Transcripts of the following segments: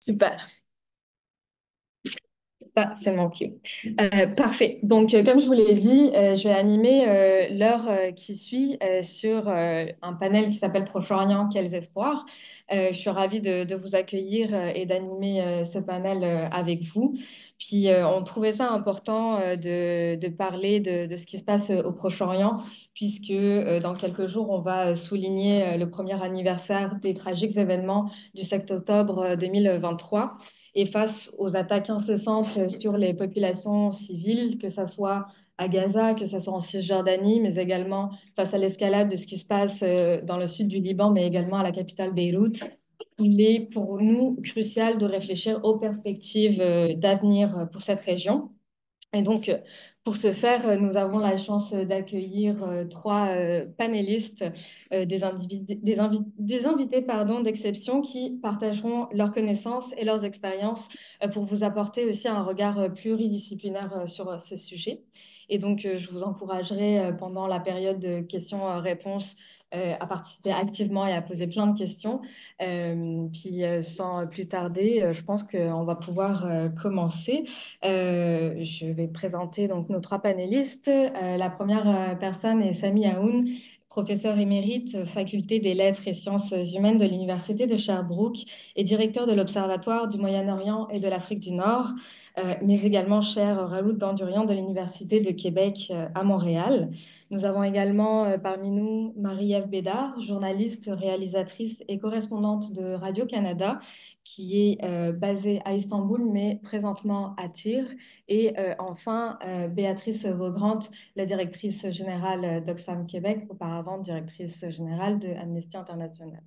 Super. Ça, c'est mon cue. Parfait. Donc, comme je vous l'ai dit, je vais animer l'heure qui suit sur un panel qui s'appelle Proche-Orient, quels espoirs. Je suis ravie de vous accueillir et d'animer ce panel avec vous. Puis, on trouvait ça important de parler de ce qui se passe au Proche-Orient, puisque dans quelques jours, on va souligner le premier anniversaire des tragiques événements du 7 octobre 2023. Et face aux attaques incessantes sur les populations civiles, que ce soit à Gaza, que ce soit en Cisjordanie, mais également face à l'escalade de ce qui se passe dans le sud du Liban, mais également à la capitale Beyrouth, il est pour nous crucial de réfléchir aux perspectives d'avenir pour cette région. Et donc, pour ce faire, nous avons la chance d'accueillir trois panélistes, des invités pardon, d'exception qui partageront leurs connaissances et leurs expériences pour vous apporter aussi un regard pluridisciplinaire sur ce sujet. Et donc, je vous encouragerai pendant la période de questions-réponses à participer activement et à poser plein de questions. Puis, sans plus tarder, je pense qu'on va pouvoir commencer. Je vais présenter donc nos trois panélistes. La première personne est Sami Aoun, professeur émérite, faculté des lettres et sciences humaines de l'Université de Sherbrooke et directeur de l'Observatoire du Moyen-Orient et de l'Afrique du Nord, mais également cher Raoult Dandurian de l'Université de Québec à Montréal. Nous avons également parmi nous Marie-Ève Bédard, journaliste, réalisatrice et correspondante de Radio-Canada, qui est basée à Istanbul, mais présentement à Tyr. Et enfin, Béatrice Vaugrant, la directrice générale d'Oxfam Québec, auparavant directrice générale de Amnesty International.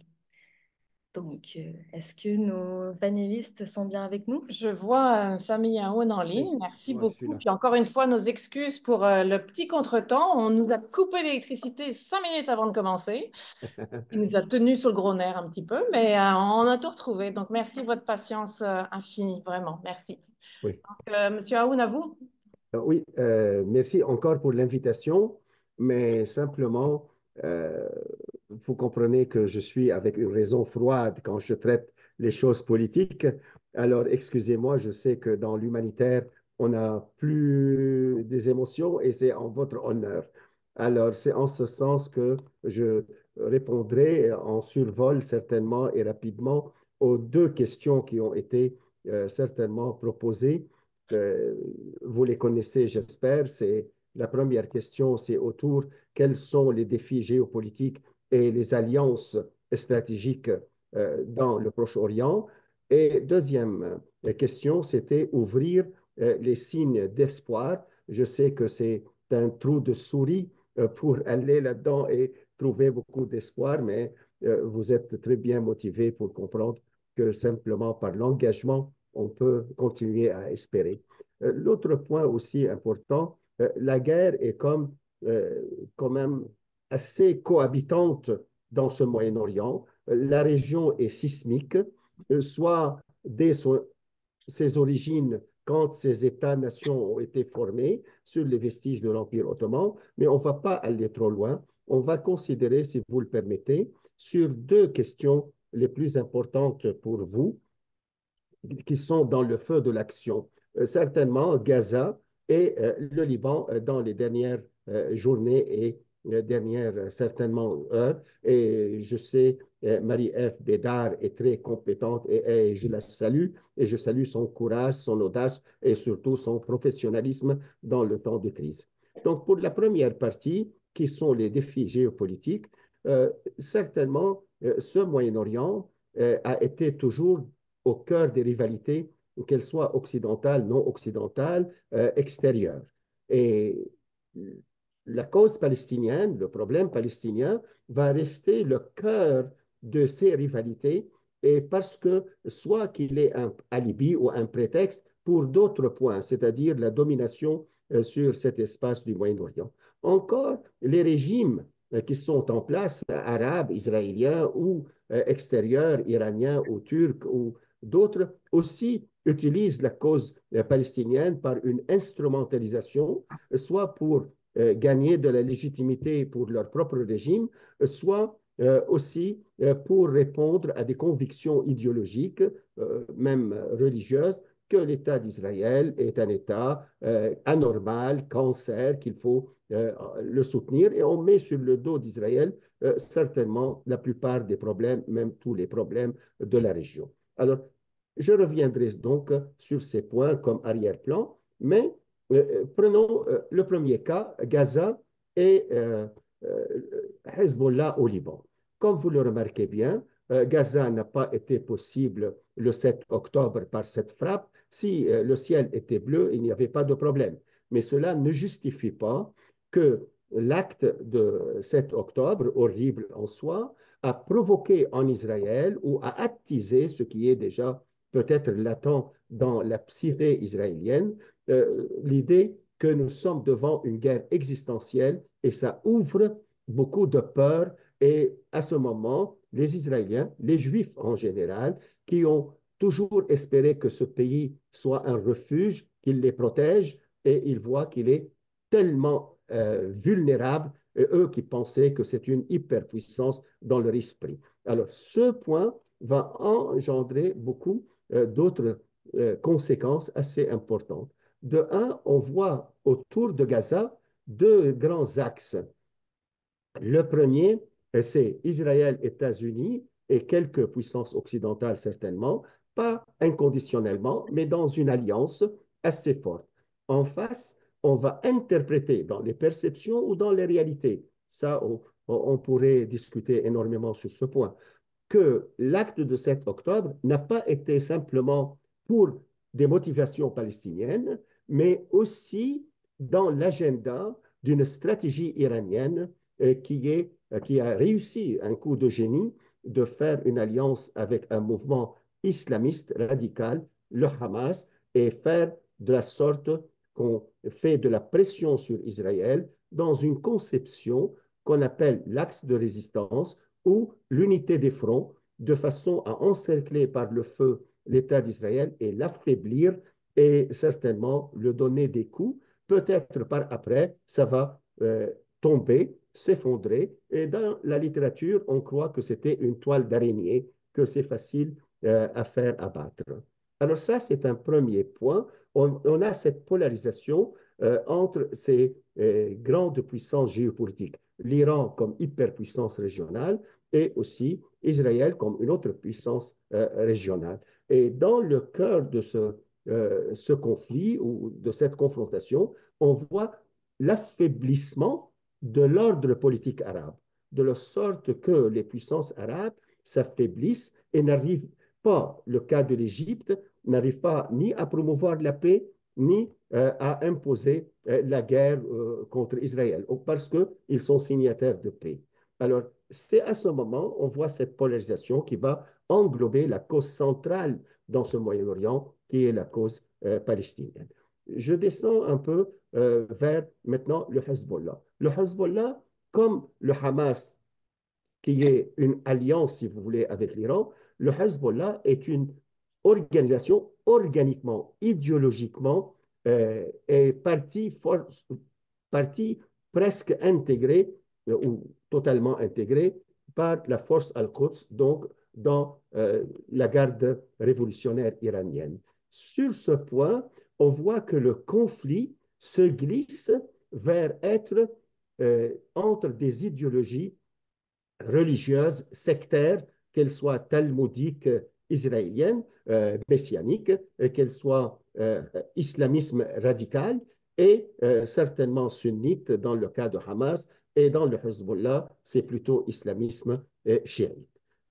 Donc, est-ce que nos panélistes sont bien avec nous? Je vois Sami Yaoun en Oui, ligne. Merci moi je suis beaucoup. là. Puis encore une fois, nos excuses pour le petit contretemps. On nous a coupé l'électricité 5 minutes avant de commencer. Il nous a tenus sur le gros nerf un petit peu, mais on a tout retrouvé. Donc merci de votre patience infinie, vraiment. Merci. Oui. Monsieur Aoun, à vous. Oui, merci encore pour l'invitation, mais simplement, euh, vous comprenez que je suis avec une raison froide quand je traite les choses politiques. Alors, excusez-moi, je sais que dans l'humanitaire, on a plus des émotions et c'est en votre honneur. Alors, c'est en ce sens que je répondrai en survol certainement et rapidement aux deux questions qui ont été certainement proposées. Euh, Vous les connaissez, j'espère. C'est la première question, c'est autour quels sont les défis géopolitiques et les alliances stratégiques dans le Proche-Orient. Et deuxième question, c'était ouvrir les signes d'espoir. Je sais que c'est un trou de souris pour aller là-dedans et trouver beaucoup d'espoir, mais vous êtes très bien motivé pour comprendre que simplement par l'engagement, on peut continuer à espérer. L'autre point aussi important, la guerre est comme quand même assez cohabitante dans ce Moyen-Orient. La région est sismique, soit dès ses origines, quand ces États-nations ont été formés sur les vestiges de l'Empire ottoman, mais on ne va pas aller trop loin. On va considérer, si vous le permettez, sur deux questions les plus importantes pour vous, qui sont dans le feu de l'action. Certainement Gaza et le Liban dans les dernières journées et dernières certainement heures. Et je sais, Marie-Ève Bédard est très compétente et je la salue et je salue son courage, son audace et surtout son professionnalisme dans le temps de crise. Donc pour la première partie, qui sont les défis géopolitiques, euh, certainement ce Moyen-Orient a été toujours au cœur des rivalités, qu'elles soient occidentales, non occidentales, extérieures. Et la cause palestinienne, le problème palestinien, va rester le cœur de ces rivalités, et parce que soit qu'il est un alibi ou un prétexte pour d'autres points, c'est-à-dire la domination sur cet espace du Moyen-Orient. Encore, les régimes qui sont en place, arabes, israéliens ou extérieurs, iraniens ou turcs ou d'autres aussi utilisent la cause palestinienne par une instrumentalisation, soit pour gagner de la légitimité pour leur propre régime, soit aussi pour répondre à des convictions idéologiques, même religieuses, que l'État d'Israël est un État anormal, cancer, qu'il faut le soutenir. Et on met sur le dos d'Israël certainement la plupart des problèmes, même tous les problèmes de la région. Alors, je reviendrai donc sur ces points comme arrière-plan, mais prenons le premier cas, Gaza et Hezbollah au Liban. Comme vous le remarquez bien, Gaza n'a pas été possible le 7 octobre par cette frappe. Si le ciel était bleu, il n'y avait pas de problème. Mais cela ne justifie pas que l'acte de 7 octobre, horrible en soi, a provoqué en Israël ou a attisé ce qui est déjà peut-être latent dans la psyché israélienne, l'idée que nous sommes devant une guerre existentielle et ça ouvre beaucoup de peur. Et à ce moment, les Israéliens, les Juifs en général, qui ont toujours espéré que ce pays soit un refuge, qu'il les protège, et ils voient qu'il est tellement vulnérable, et eux qui pensaient que c'est une hyperpuissance dans leur esprit. Alors, ce point va engendrer beaucoup d'autres conséquences assez importantes. De un, on voit autour de Gaza deux grands axes. Le premier, c'est Israël, États-Unis et quelques puissances occidentales certainement, pas inconditionnellement, mais dans une alliance assez forte. En face, on va interpréter dans les perceptions ou dans les réalités, ça on pourrait discuter énormément sur ce point, que l'acte de 7 octobre n'a pas été simplement pour des motivations palestiniennes, mais aussi dans l'agenda d'une stratégie iranienne qui a réussi un coup de génie de faire une alliance avec un mouvement islamiste radical, le Hamas, et faire de la sorte qu'on fait de la pression sur Israël dans une conception qu'on appelle l'axe de résistance ou l'unité des fronts, de façon à encercler par le feu l'État d'Israël et l'affaiblir et certainement le donner des coups. Peut-être par après, ça va tomber, s'effondrer. Et dans la littérature, on croit que c'était une toile d'araignée, que c'est facile à faire abattre. Alors ça, c'est un premier point. On a cette polarisation entre ces grandes puissances géopolitiques. L'Iran comme hyperpuissance régionale et aussi Israël comme une autre puissance régionale. Et dans le cœur de ce conflit ou de cette confrontation, on voit l'affaiblissement de l'ordre politique arabe, de la sorte que les puissances arabes s'affaiblissent et n'arrivent pas, le cas de l'Égypte, n'arrive pas ni à promouvoir la paix, ni à imposer la guerre contre Israël, parce qu'ils sont signataires de paix. Alors, c'est à ce moment, on voit cette polarisation qui va englober la cause centrale dans ce Moyen-Orient, qui est la cause palestinienne. Je descends un peu vers maintenant le Hezbollah. Le Hezbollah, comme le Hamas, qui est une alliance, si vous voulez, avec l'Iran, le Hezbollah est une organisation organiquement, idéologiquement, est partie presque intégrée ou totalement intégrée par la force Al-Quds, donc dans la garde révolutionnaire iranienne. Sur ce point, on voit que le conflit se glisse vers être entre des idéologies religieuses, sectaires, qu'elles soient talmudiques israéliennes, messianiques, qu'elles soient islamisme radical et certainement sunnite dans le cas de Hamas et dans le Hezbollah, c'est plutôt islamisme chiite.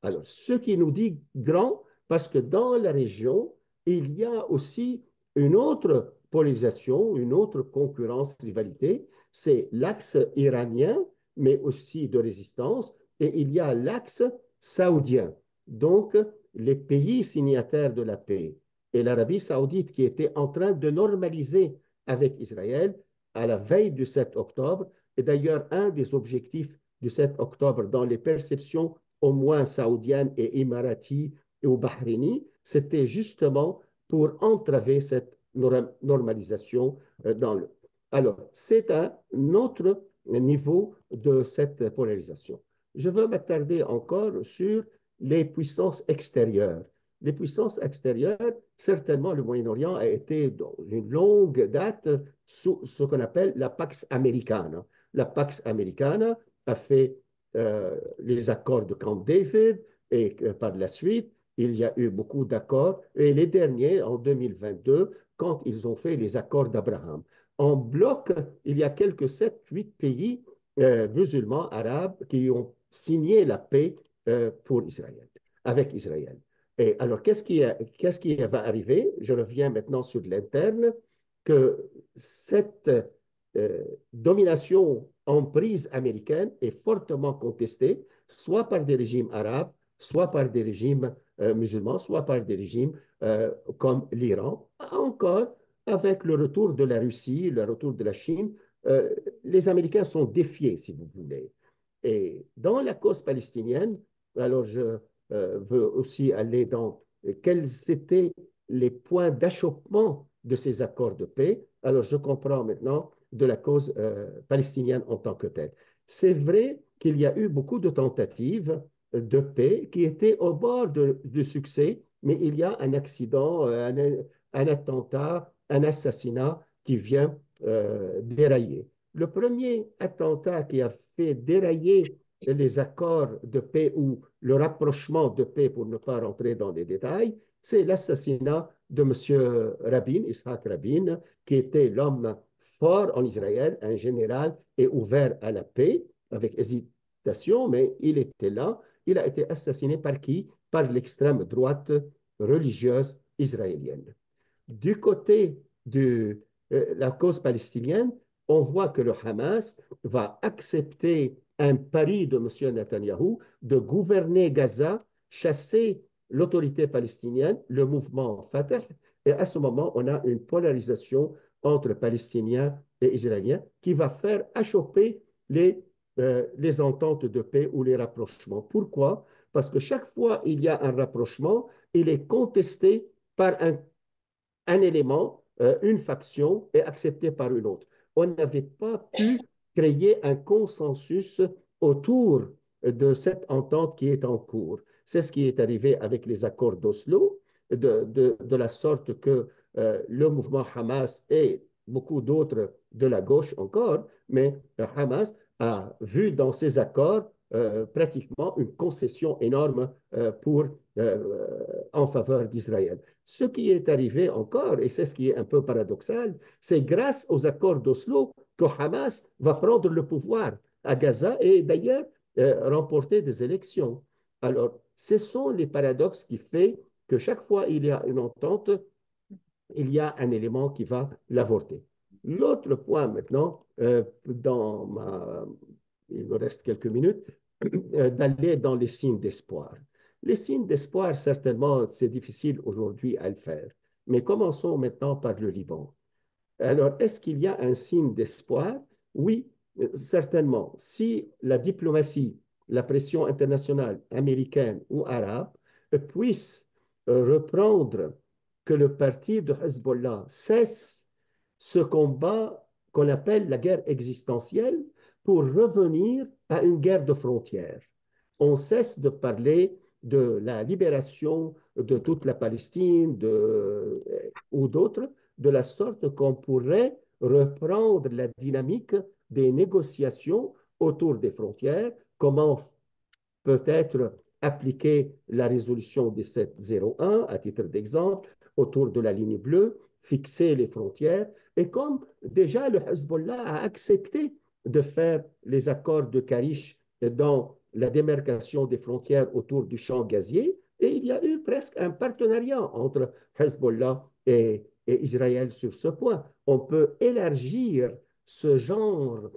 Alors, ce qui nous dit grand, parce que dans la région, il y a aussi une autre polarisation, une autre concurrence, rivalité, c'est l'axe iranien, mais aussi de résistance, et il y a l'axe saoudien. Donc, les pays signataires de la paix et l'Arabie saoudite qui était en train de normaliser avec Israël à la veille du 7 octobre. Et d'ailleurs, un des objectifs du 7 octobre dans les perceptions au moins saoudiennes et émiraties et au bahreïni, c'était justement pour entraver cette normalisation dans le... Alors, c'est un autre niveau de cette polarisation. je veux m'attarder encore sur les puissances extérieures. Les puissances extérieures, certainement le Moyen-Orient a été dans une longue date sous ce qu'on appelle la Pax Americana. La Pax Americana a fait les accords de Camp David et par la suite, il y a eu beaucoup d'accords. Et les derniers, en 2022, quand ils ont fait les accords d'Abraham. En bloc, il y a quelques 7, 8 pays musulmans arabes qui ont signé la paix pour Israël, avec Israël. Et alors, qu'est-ce qui va arriver? Je reviens maintenant sur l'interne, que cette domination emprise américaine est fortement contestée, soit par des régimes arabes, soit par des régimes musulmans, soit par des régimes comme l'Iran. Encore, avec le retour de la Russie, le retour de la Chine, les Américains sont défiés, si vous voulez. Et dans la cause palestinienne, alors je veux aussi aller dans quels étaient les points d'achoppement de ces accords de paix. Alors je comprends maintenant de la cause palestinienne en tant que telle. C'est vrai qu'il y a eu beaucoup de tentatives de paix qui étaient au bord de succès, mais il y a un accident, un attentat, un assassinat qui vient dérailler. Le premier attentat qui a fait dérailler les accords de paix ou le rapprochement de paix, pour ne pas rentrer dans les détails, c'est l'assassinat de M. Rabin, Yitzhak Rabin, qui était l'homme fort en Israël, un général et ouvert à la paix, avec hésitation, mais il était là. Il a été assassiné par qui? Par l'extrême droite religieuse israélienne. Du côté de la cause palestinienne, on voit que le Hamas va accepter un pari de M. Netanyahou de gouverner Gaza, chasser l'autorité palestinienne, le mouvement Fatah, et à ce moment, on a une polarisation entre Palestiniens et Israéliens qui va faire achopper les ententes de paix ou les rapprochements. Pourquoi? Parce que chaque fois il y a un rapprochement, il est contesté par un élément, une faction est acceptée par une autre. On n'avait pas pu créer un consensus autour de cette entente qui est en cours. C'est ce qui est arrivé avec les accords d'Oslo, de la sorte que le mouvement Hamas et beaucoup d'autres de la gauche encore, mais Hamas a vu dans ces accords pratiquement une concession énorme en faveur d'Israël. Ce qui est arrivé encore, et c'est ce qui est un peu paradoxal, c'est grâce aux accords d'Oslo que Hamas va prendre le pouvoir à Gaza et d'ailleurs remporter des élections. Alors, ce sont les paradoxes qui font que chaque fois il y a une entente, il y a un élément qui va l'avorter. L'autre point maintenant, il me reste quelques minutes, d'aller dans les signes d'espoir. Les signes d'espoir, certainement, c'est difficile aujourd'hui à le faire. Mais commençons maintenant par le Liban. Alors, est-ce qu'il y a un signe d'espoir? Oui, certainement. Si la diplomatie, la pression internationale américaine ou arabe puisse reprendre que le parti de Hezbollah cesse ce combat qu'on appelle la guerre existentielle pour revenir à une guerre de frontières. On cesse de parler de la libération de toute la Palestine ou d'autres, de la sorte qu'on pourrait reprendre la dynamique des négociations autour des frontières, comment peut-être appliquer la résolution 1701 à titre d'exemple autour de la ligne bleue, fixer les frontières, et comme déjà le Hezbollah a accepté de faire les accords de Karish dans la démarcation des frontières autour du champ gazier, et il y a eu presque un partenariat entre Hezbollah et Israël sur ce point. On peut élargir ce genre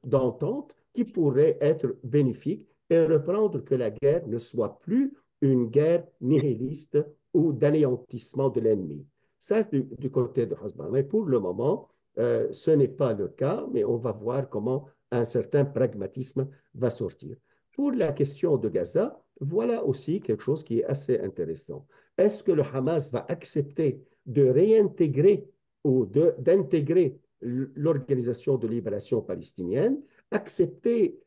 d'entente qui pourrait être bénéfique et reprendre que la guerre ne soit plus une guerre nihiliste ou d'anéantissement de l'ennemi. Ça, c'est du côté de Hezbollah. Mais pour le moment, ce n'est pas le cas, mais on va voir comment un certain pragmatisme va sortir. Pour la question de Gaza, voilà aussi quelque chose qui est assez intéressant. Est-ce que le Hamas va accepter de réintégrer ou d'intégrer l'Organisation de libération palestinienne, accepter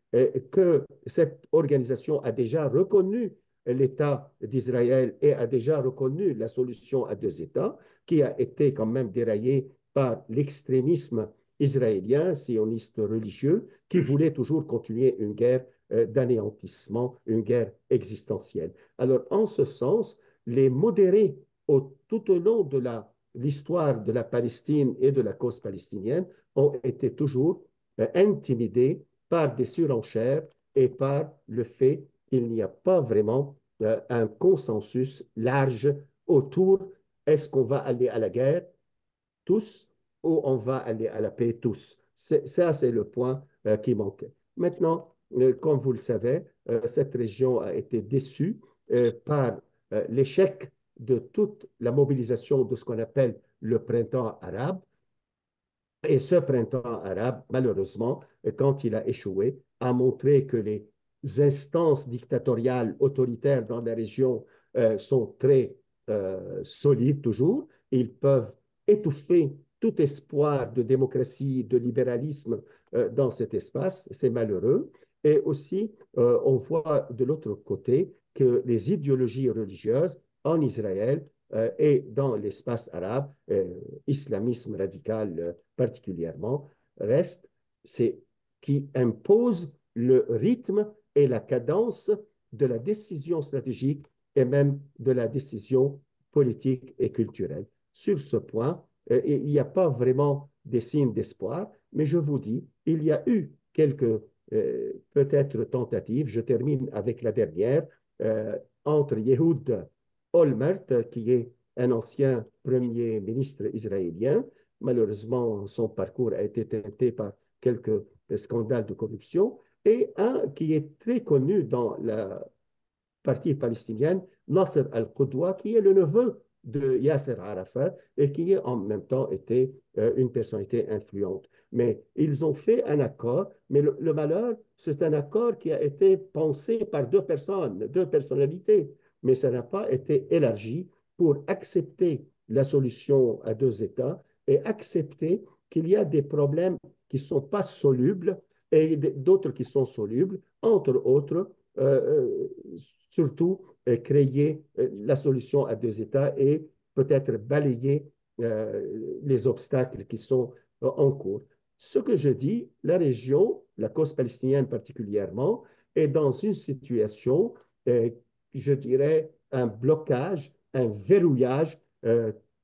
que cette organisation a déjà reconnu l'État d'Israël et a déjà reconnu la solution à deux États, qui a été quand même déraillée par l'extrémisme israélien, sioniste religieux, qui voulait toujours continuer une guerre d'anéantissement, une guerre existentielle. Alors, en ce sens, les modérés tout au long de l'histoire de la Palestine et de la cause palestinienne ont été toujours intimidés par des surenchères et par le fait qu'il n'y a pas vraiment un consensus large autour est-ce qu'on va aller à la guerre tous ou on va aller à la paix tous. Ça, c'est le point qui manquait. Maintenant, comme vous le savez, cette région a été déçue par l'échec de toute la mobilisation de ce qu'on appelle le printemps arabe. Et ce printemps arabe, malheureusement, quand il a échoué, a montré que les instances dictatoriales autoritaires dans la région sont très solides toujours. Ils peuvent étouffer tout espoir de démocratie, de libéralisme dans cet espace. C'est malheureux. Et aussi, on voit de l'autre côté que les idéologies religieuses en Israël et dans l'espace arabe, islamisme radical particulièrement, reste, c'est qui impose le rythme et la cadence de la décision stratégique et même de la décision politique et culturelle. Sur ce point, il n'y a pas vraiment des signes d'espoir, mais je vous dis, il y a eu quelques peut-être tentatives. Je termine avec la dernière entre Yehoud Olmert, qui est un ancien premier ministre israélien. Malheureusement, son parcours a été teinté par quelques scandales de corruption, et un qui est très connu dans la partie palestinienne, Nasser al-Qudwa, qui est le neveu de Yasser Arafat et qui a en même temps été une personnalité influente. Mais ils ont fait un accord, mais le malheur, c'est un accord qui a été pensé par deux personnes, deux personnalités, mais ça n'a pas été élargi pour accepter la solution à deux États et accepter qu'il y a des problèmes qui ne sont pas solubles et d'autres qui sont solubles, entre autres, surtout créer la solution à deux États et peut-être balayer les obstacles qui sont en cours. Ce que je dis, la région, la cause palestinienne particulièrement, est dans une situation, je dirais, un blocage, un verrouillage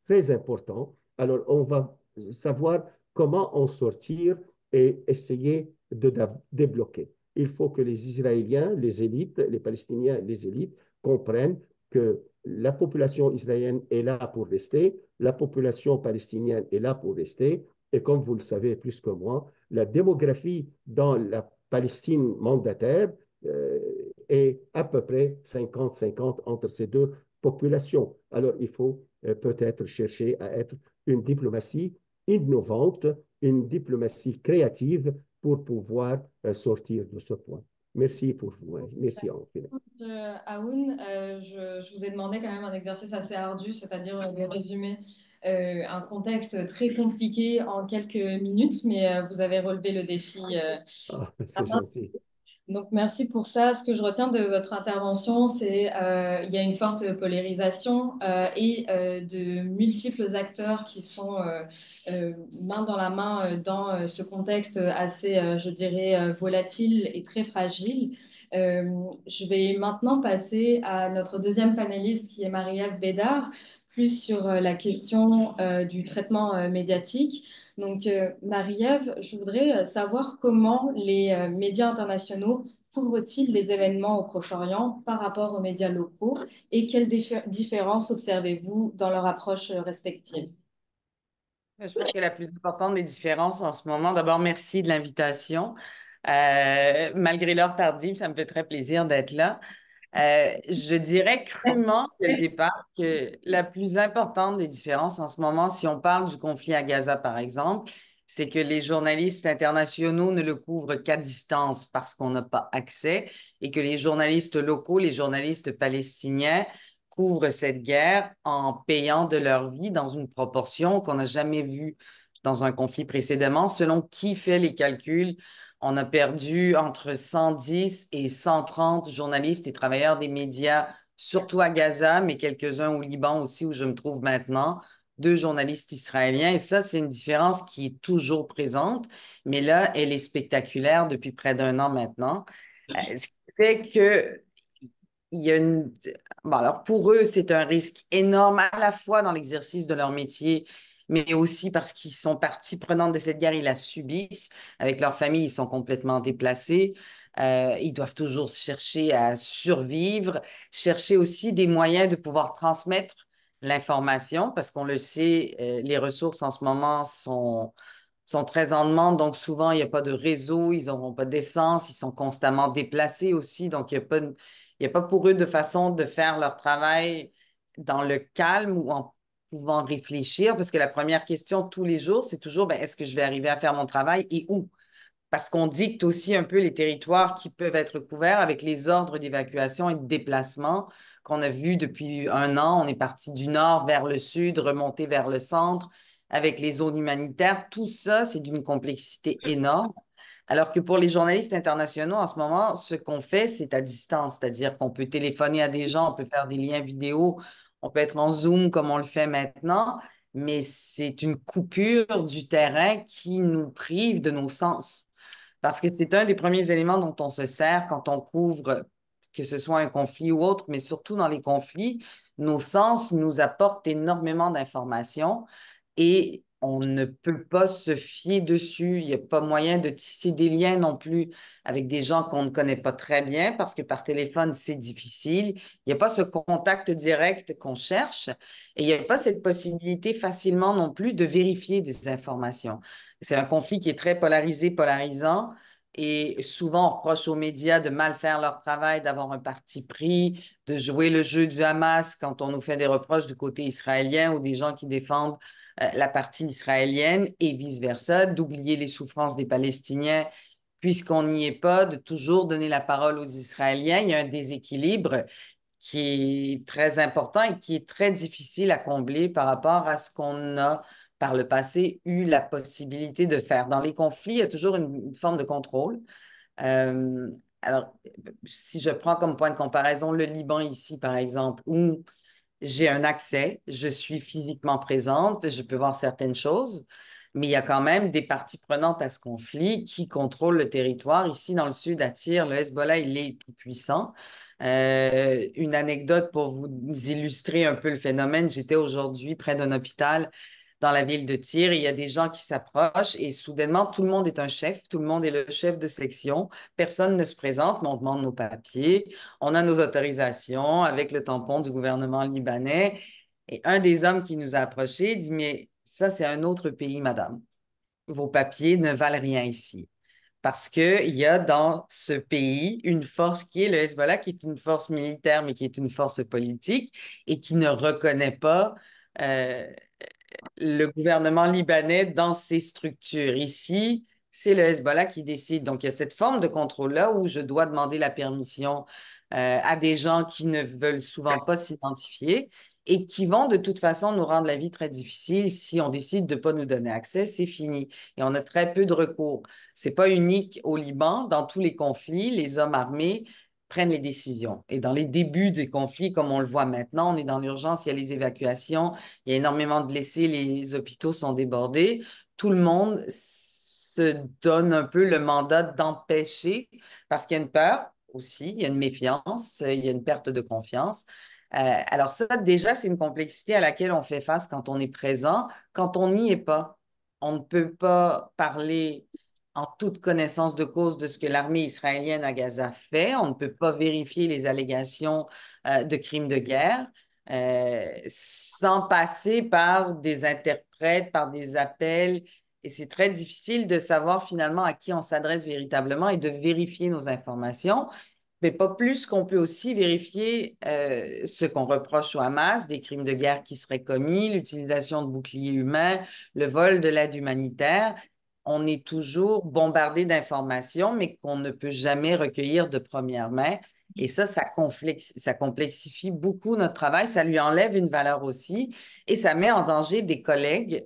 très important. Alors, on va savoir comment en sortir et essayer de débloquer. Il faut que les Israéliens, les élites, les Palestiniens, les élites comprennent que la population israélienne est là pour rester, la population palestinienne est là pour rester, et comme vous le savez plus que moi, la démographie dans la Palestine mandataire est à peu près 50-50 entre ces deux populations. Alors, il faut peut-être chercher à être une diplomatie innovante, une diplomatie créative pour pouvoir sortir de ce point. Merci pour vous. Merci, Anne. Aoun, je vous ai demandé quand même un exercice assez ardu, c'est-à-dire de résumer un contexte très compliqué en quelques minutes, mais vous avez relevé le défi. Ah, c'est gentil. Donc, merci pour ça. Ce que je retiens de votre intervention, c'est il y a une forte polarisation et de multiples acteurs qui sont main dans la main dans ce contexte assez, je dirais, volatile et très fragile. Je vais maintenant passer à notre deuxième panéliste qui est Marie-Ève Bédard, plus sur la question du traitement médiatique. Donc, Marie-Ève, je voudrais savoir comment les médias internationaux couvrent-ils les événements au Proche-Orient par rapport aux médias locaux et quelles différences observez-vous dans leur approche respective? Je pense que la plus importante des différences en ce moment, d'abord, merci de l'invitation. Malgré l'heure tardive, ça me fait très plaisir d'être là. Je dirais crûment dès le départ que la plus importante des différences en ce moment, si on parle du conflit à Gaza, par exemple, c'est que les journalistes internationaux ne le couvrent qu'à distance parce qu'on n'a pas accès et que les journalistes locaux, les journalistes palestiniens, couvrent cette guerre en payant de leur vie dans une proportion qu'on n'a jamais vue dans un conflit précédemment. Selon qui fait les calculs, On a perdu entre 110 et 130 journalistes et travailleurs des médias, surtout à Gaza, mais quelques-uns au Liban aussi, où je me trouve maintenant, 2 journalistes israéliens. Et ça, c'est une différence qui est toujours présente, mais là, elle est spectaculaire depuis près d'un an maintenant. Ce qui fait que il y a une... Bon, alors pour eux, c'est un risque énorme à la fois dans l'exercice de leur métier, mais aussi parce qu'ils sont partie prenante de cette guerre, ils la subissent. Avec leur famille, ils sont complètement déplacés. Ils doivent toujours chercher à survivre, chercher aussi des moyens de pouvoir transmettre l'information, parce qu'on le sait, les ressources en ce moment sont très en demande, donc souvent, il n'y a pas de réseau, ils n'auront pas d'essence, ils sont constamment déplacés aussi, donc il y a pas pour eux de façon de faire leur travail dans le calme ou en pouvant réfléchir, parce que la première question tous les jours, c'est toujours, ben, est-ce que je vais arriver à faire mon travail et où? Parce qu'on dicte aussi un peu les territoires qui peuvent être couverts avec les ordres d'évacuation et de déplacement qu'on a vus depuis un an. On est parti du nord vers le sud, remonté vers le centre avec les zones humanitaires. Tout ça, c'est d'une complexité énorme. Alors que pour les journalistes internationaux, en ce moment, ce qu'on fait, c'est à distance, c'est-à-dire qu'on peut téléphoner à des gens, on peut faire des liens vidéo, on peut être en Zoom comme on le fait maintenant, mais c'est une coupure du terrain qui nous prive de nos sens. Parce que c'est un des premiers éléments dont on se sert quand on couvre, que ce soit un conflit ou autre, mais surtout dans les conflits, nos sens nous apportent énormément d'informations et on ne peut pas se fier dessus. Il n'y a pas moyen de tisser des liens non plus avec des gens qu'on ne connaît pas très bien parce que par téléphone, c'est difficile. Il n'y a pas ce contact direct qu'on cherche et il n'y a pas cette possibilité facilement non plus de vérifier des informations. C'est un conflit qui est très polarisé, polarisant. Et souvent, on reproche aux médias de mal faire leur travail, d'avoir un parti pris, de jouer le jeu du Hamas quand on nous fait des reproches du côté israélien ou des gens qui défendent la partie israélienne et vice-versa, d'oublier les souffrances des Palestiniens puisqu'on n'y est pas, de toujours donner la parole aux Israéliens. Il y a un déséquilibre qui est très important et qui est très difficile à combler par rapport à ce qu'on a par le passé eu la possibilité de faire. Dans les conflits, il y a toujours une forme de contrôle. Euh, alors, si je prends comme point de comparaison le Liban ici, par exemple, où j'ai un accès, je suis physiquement présente, je peux voir certaines choses, mais il y a quand même des parties prenantes à ce conflit qui contrôlent le territoire. Ici, dans le sud, à Tyr, le Hezbollah, il est tout puissant. Une anecdote pour vous illustrer un peu le phénomène, j'étais aujourd'hui près d'un hôpital dans la ville de Tyr. Il y a des gens qui s'approchent et soudainement, tout le monde est un chef, tout le monde est le chef de section. Personne ne se présente, mais on demande nos papiers, on a nos autorisations avec le tampon du gouvernement libanais. Et un des hommes qui nous a approchés dit, mais ça, c'est un autre pays, madame. Vos papiers ne valent rien ici. Parce qu'il y a dans ce pays une force qui est le Hezbollah, qui est une force militaire, mais qui est une force politique et qui ne reconnaît pas euh, le gouvernement libanais dans ses structures. Ici, c'est le Hezbollah qui décide. Donc, il y a cette forme de contrôle-là où je dois demander la permission à des gens qui ne veulent souvent pas s'identifier et qui vont de toute façon nous rendre la vie très difficile. Si on décide de ne pas nous donner accès, c'est fini. Et on a très peu de recours. C'est pas unique au Liban. Dans tous les conflits, les hommes armés prennent les décisions. Et dans les débuts des conflits, comme on le voit maintenant, on est dans l'urgence, il y a les évacuations, il y a énormément de blessés, les hôpitaux sont débordés. Tout le monde se donne un peu le mandat d'empêcher parce qu'il y a une peur aussi, il y a une méfiance, il y a une perte de confiance. Alors ça, déjà, c'est une complexité à laquelle on fait face quand on est présent. Quand on n'y est pas, on ne peut pas parler en toute connaissance de cause de ce que l'armée israélienne à Gaza fait. On ne peut pas vérifier les allégations de crimes de guerre sans passer par des interprètes, par des appels. Et c'est très difficile de savoir finalement à qui on s'adresse véritablement et de vérifier nos informations. Mais pas plus qu'on peut aussi vérifier ce qu'on reproche au Hamas, des crimes de guerre qui seraient commis, l'utilisation de boucliers humains, le vol de l'aide humanitaire. On est toujours bombardé d'informations, mais qu'on ne peut jamais recueillir de première main. Et ça complexifie beaucoup notre travail, ça lui enlève une valeur aussi et ça met en danger des collègues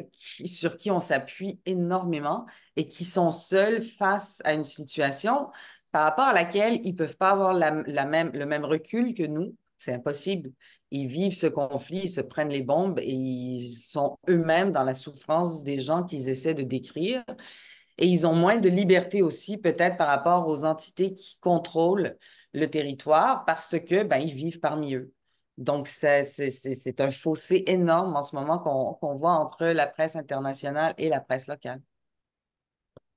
sur qui on s'appuie énormément et qui sont seuls face à une situation par rapport à laquelle ils ne peuvent pas avoir le même recul que nous. C'est impossible. Ils vivent ce conflit, ils se prennent les bombes et ils sont eux-mêmes dans la souffrance des gens qu'ils essaient de décrire. Et ils ont moins de liberté aussi, peut-être par rapport aux entités qui contrôlent le territoire parce que ben, ils vivent parmi eux. Donc, c'est un fossé énorme en ce moment qu'on voit entre la presse internationale et la presse locale.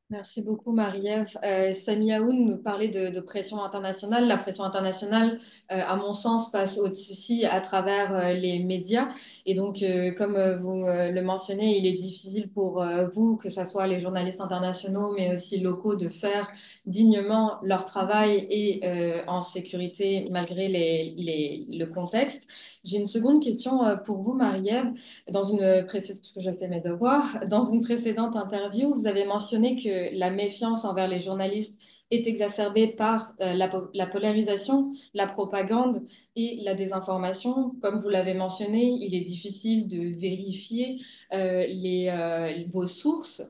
Merci beaucoup, Marie-Ève. Sami Aoun nous parlait de pression internationale. La pression internationale, à mon sens, passe aussi à travers les médias. Et donc, comme vous le mentionnez, il est difficile pour vous, que ce soit les journalistes internationaux, mais aussi locaux, de faire dignement leur travail et en sécurité malgré le contexte. J'ai une seconde question pour vous, Marie-Ève. Parce que j'ai fait mes devoirs, dans une précédente interview, vous avez mentionné que la méfiance envers les journalistes est exacerbée par la polarisation, la propagande et la désinformation. Comme vous l'avez mentionné, il est difficile de vérifier vos sources.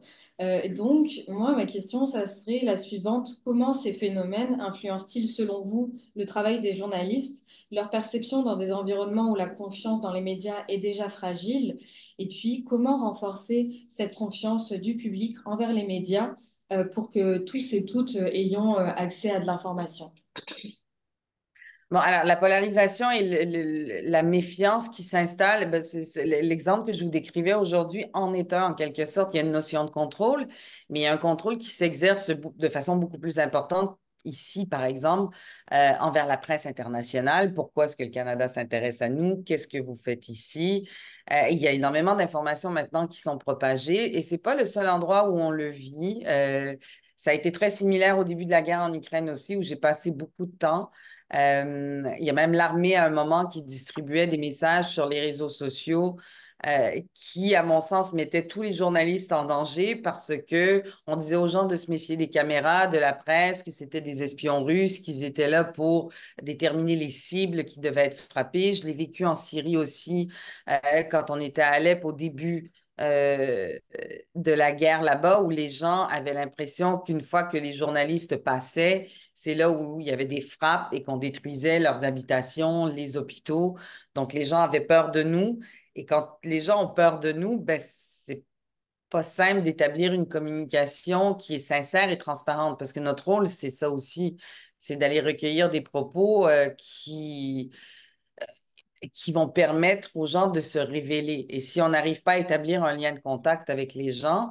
Donc, moi, ma question, ça serait la suivante. Comment ces phénomènes influencent-ils, selon vous, le travail des journalistes, leur perception dans des environnements où la confiance dans les médias est déjà fragile? Et puis, comment renforcer cette confiance du public envers les médias pour que tous et toutes ayons accès à de l'information? Bon, alors la polarisation et la méfiance qui s'installe, ben, c'est l'exemple que je vous décrivais aujourd'hui en est un, en quelque sorte. Il y a une notion de contrôle, mais il y a un contrôle qui s'exerce de façon beaucoup plus importante ici, par exemple, envers la presse internationale. Pourquoi est-ce que le Canada s'intéresse à nous? Qu'est-ce que vous faites ici? Il y a énormément d'informations maintenant qui sont propagées et c'est pas le seul endroit où on le vit. Ça a été très similaire au début de la guerre en Ukraine aussi, où j'ai passé beaucoup de temps. Il y a même l'armée à un moment qui distribuait des messages sur les réseaux sociaux qui, à mon sens, mettaient tous les journalistes en danger parce que on disait aux gens de se méfier des caméras, de la presse, que c'était des espions russes, qu'ils étaient là pour déterminer les cibles qui devaient être frappées. Je l'ai vécu en Syrie aussi quand on était à Alep au début. Euh, de la guerre là-bas où les gens avaient l'impression qu'une fois que les journalistes passaient, c'est là où il y avait des frappes et qu'on détruisait leurs habitations, les hôpitaux. Donc, les gens avaient peur de nous. Et quand les gens ont peur de nous, ben, c'est pas simple d'établir une communication qui est sincère et transparente parce que notre rôle, c'est ça aussi, c'est d'aller recueillir des propos qui vont permettre aux gens de se révéler. Et si on n'arrive pas à établir un lien de contact avec les gens,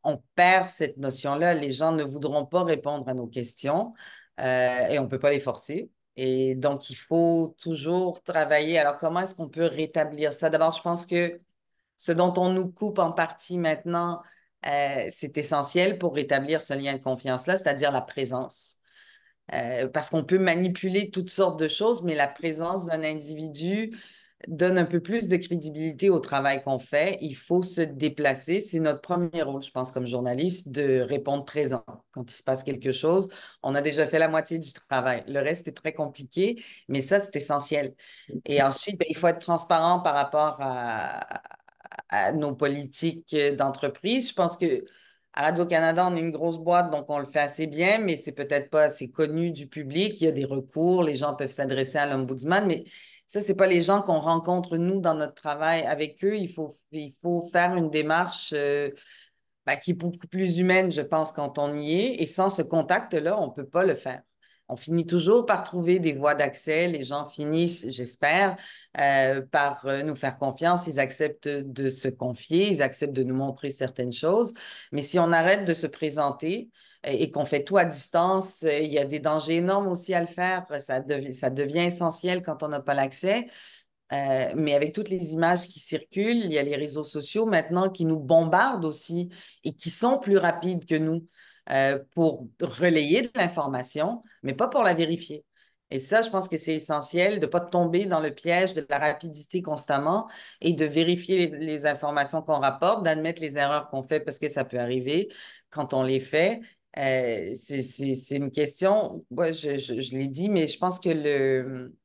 on perd cette notion-là. Les gens ne voudront pas répondre à nos questions et on ne peut pas les forcer. Et donc, il faut toujours travailler. Alors, comment est-ce qu'on peut rétablir ça? D'abord, je pense que ce dont on nous coupe en partie maintenant, c'est essentiel pour rétablir ce lien de confiance-là, c'est-à-dire la présence. Parce qu'on peut manipuler toutes sortes de choses, mais la présence d'un individu donne un peu plus de crédibilité au travail qu'on fait. Il faut se déplacer. C'est notre premier rôle, je pense, comme journaliste, de répondre présent. Quand il se passe quelque chose, on a déjà fait la moitié du travail. Le reste est très compliqué, mais ça, c'est essentiel. Et ensuite, ben, il faut être transparent par rapport à nos politiques d'entreprise. Je pense que à Radio-Canada, on est une grosse boîte, donc on le fait assez bien, mais c'est peut-être pas assez connu du public. Il y a des recours, les gens peuvent s'adresser à l'ombudsman, mais ça, c'est pas les gens qu'on rencontre, nous, dans notre travail. Avec eux, il faut faire une démarche ben, qui est beaucoup plus humaine, je pense, quand on y est. Et sans ce contact-là, on peut pas le faire. On finit toujours par trouver des voies d'accès. Les gens finissent, j'espère, par nous faire confiance. Ils acceptent de se confier, ils acceptent de nous montrer certaines choses. Mais si on arrête de se présenter et qu'on fait tout à distance, il y a des dangers énormes aussi à le faire. Ça devient essentiel quand on n'a pas l'accès. Mais avec toutes les images qui circulent, il y a les réseaux sociaux maintenant qui nous bombardent aussi et qui sont plus rapides que nous pour relayer de l'information, mais pas pour la vérifier. Et ça, je pense que c'est essentiel de ne pas tomber dans le piège de la rapidité constamment et de vérifier les informations qu'on rapporte, d'admettre les erreurs qu'on fait parce que ça peut arriver quand on les fait. C'est une question, moi, je l'ai dit, mais je pense que le-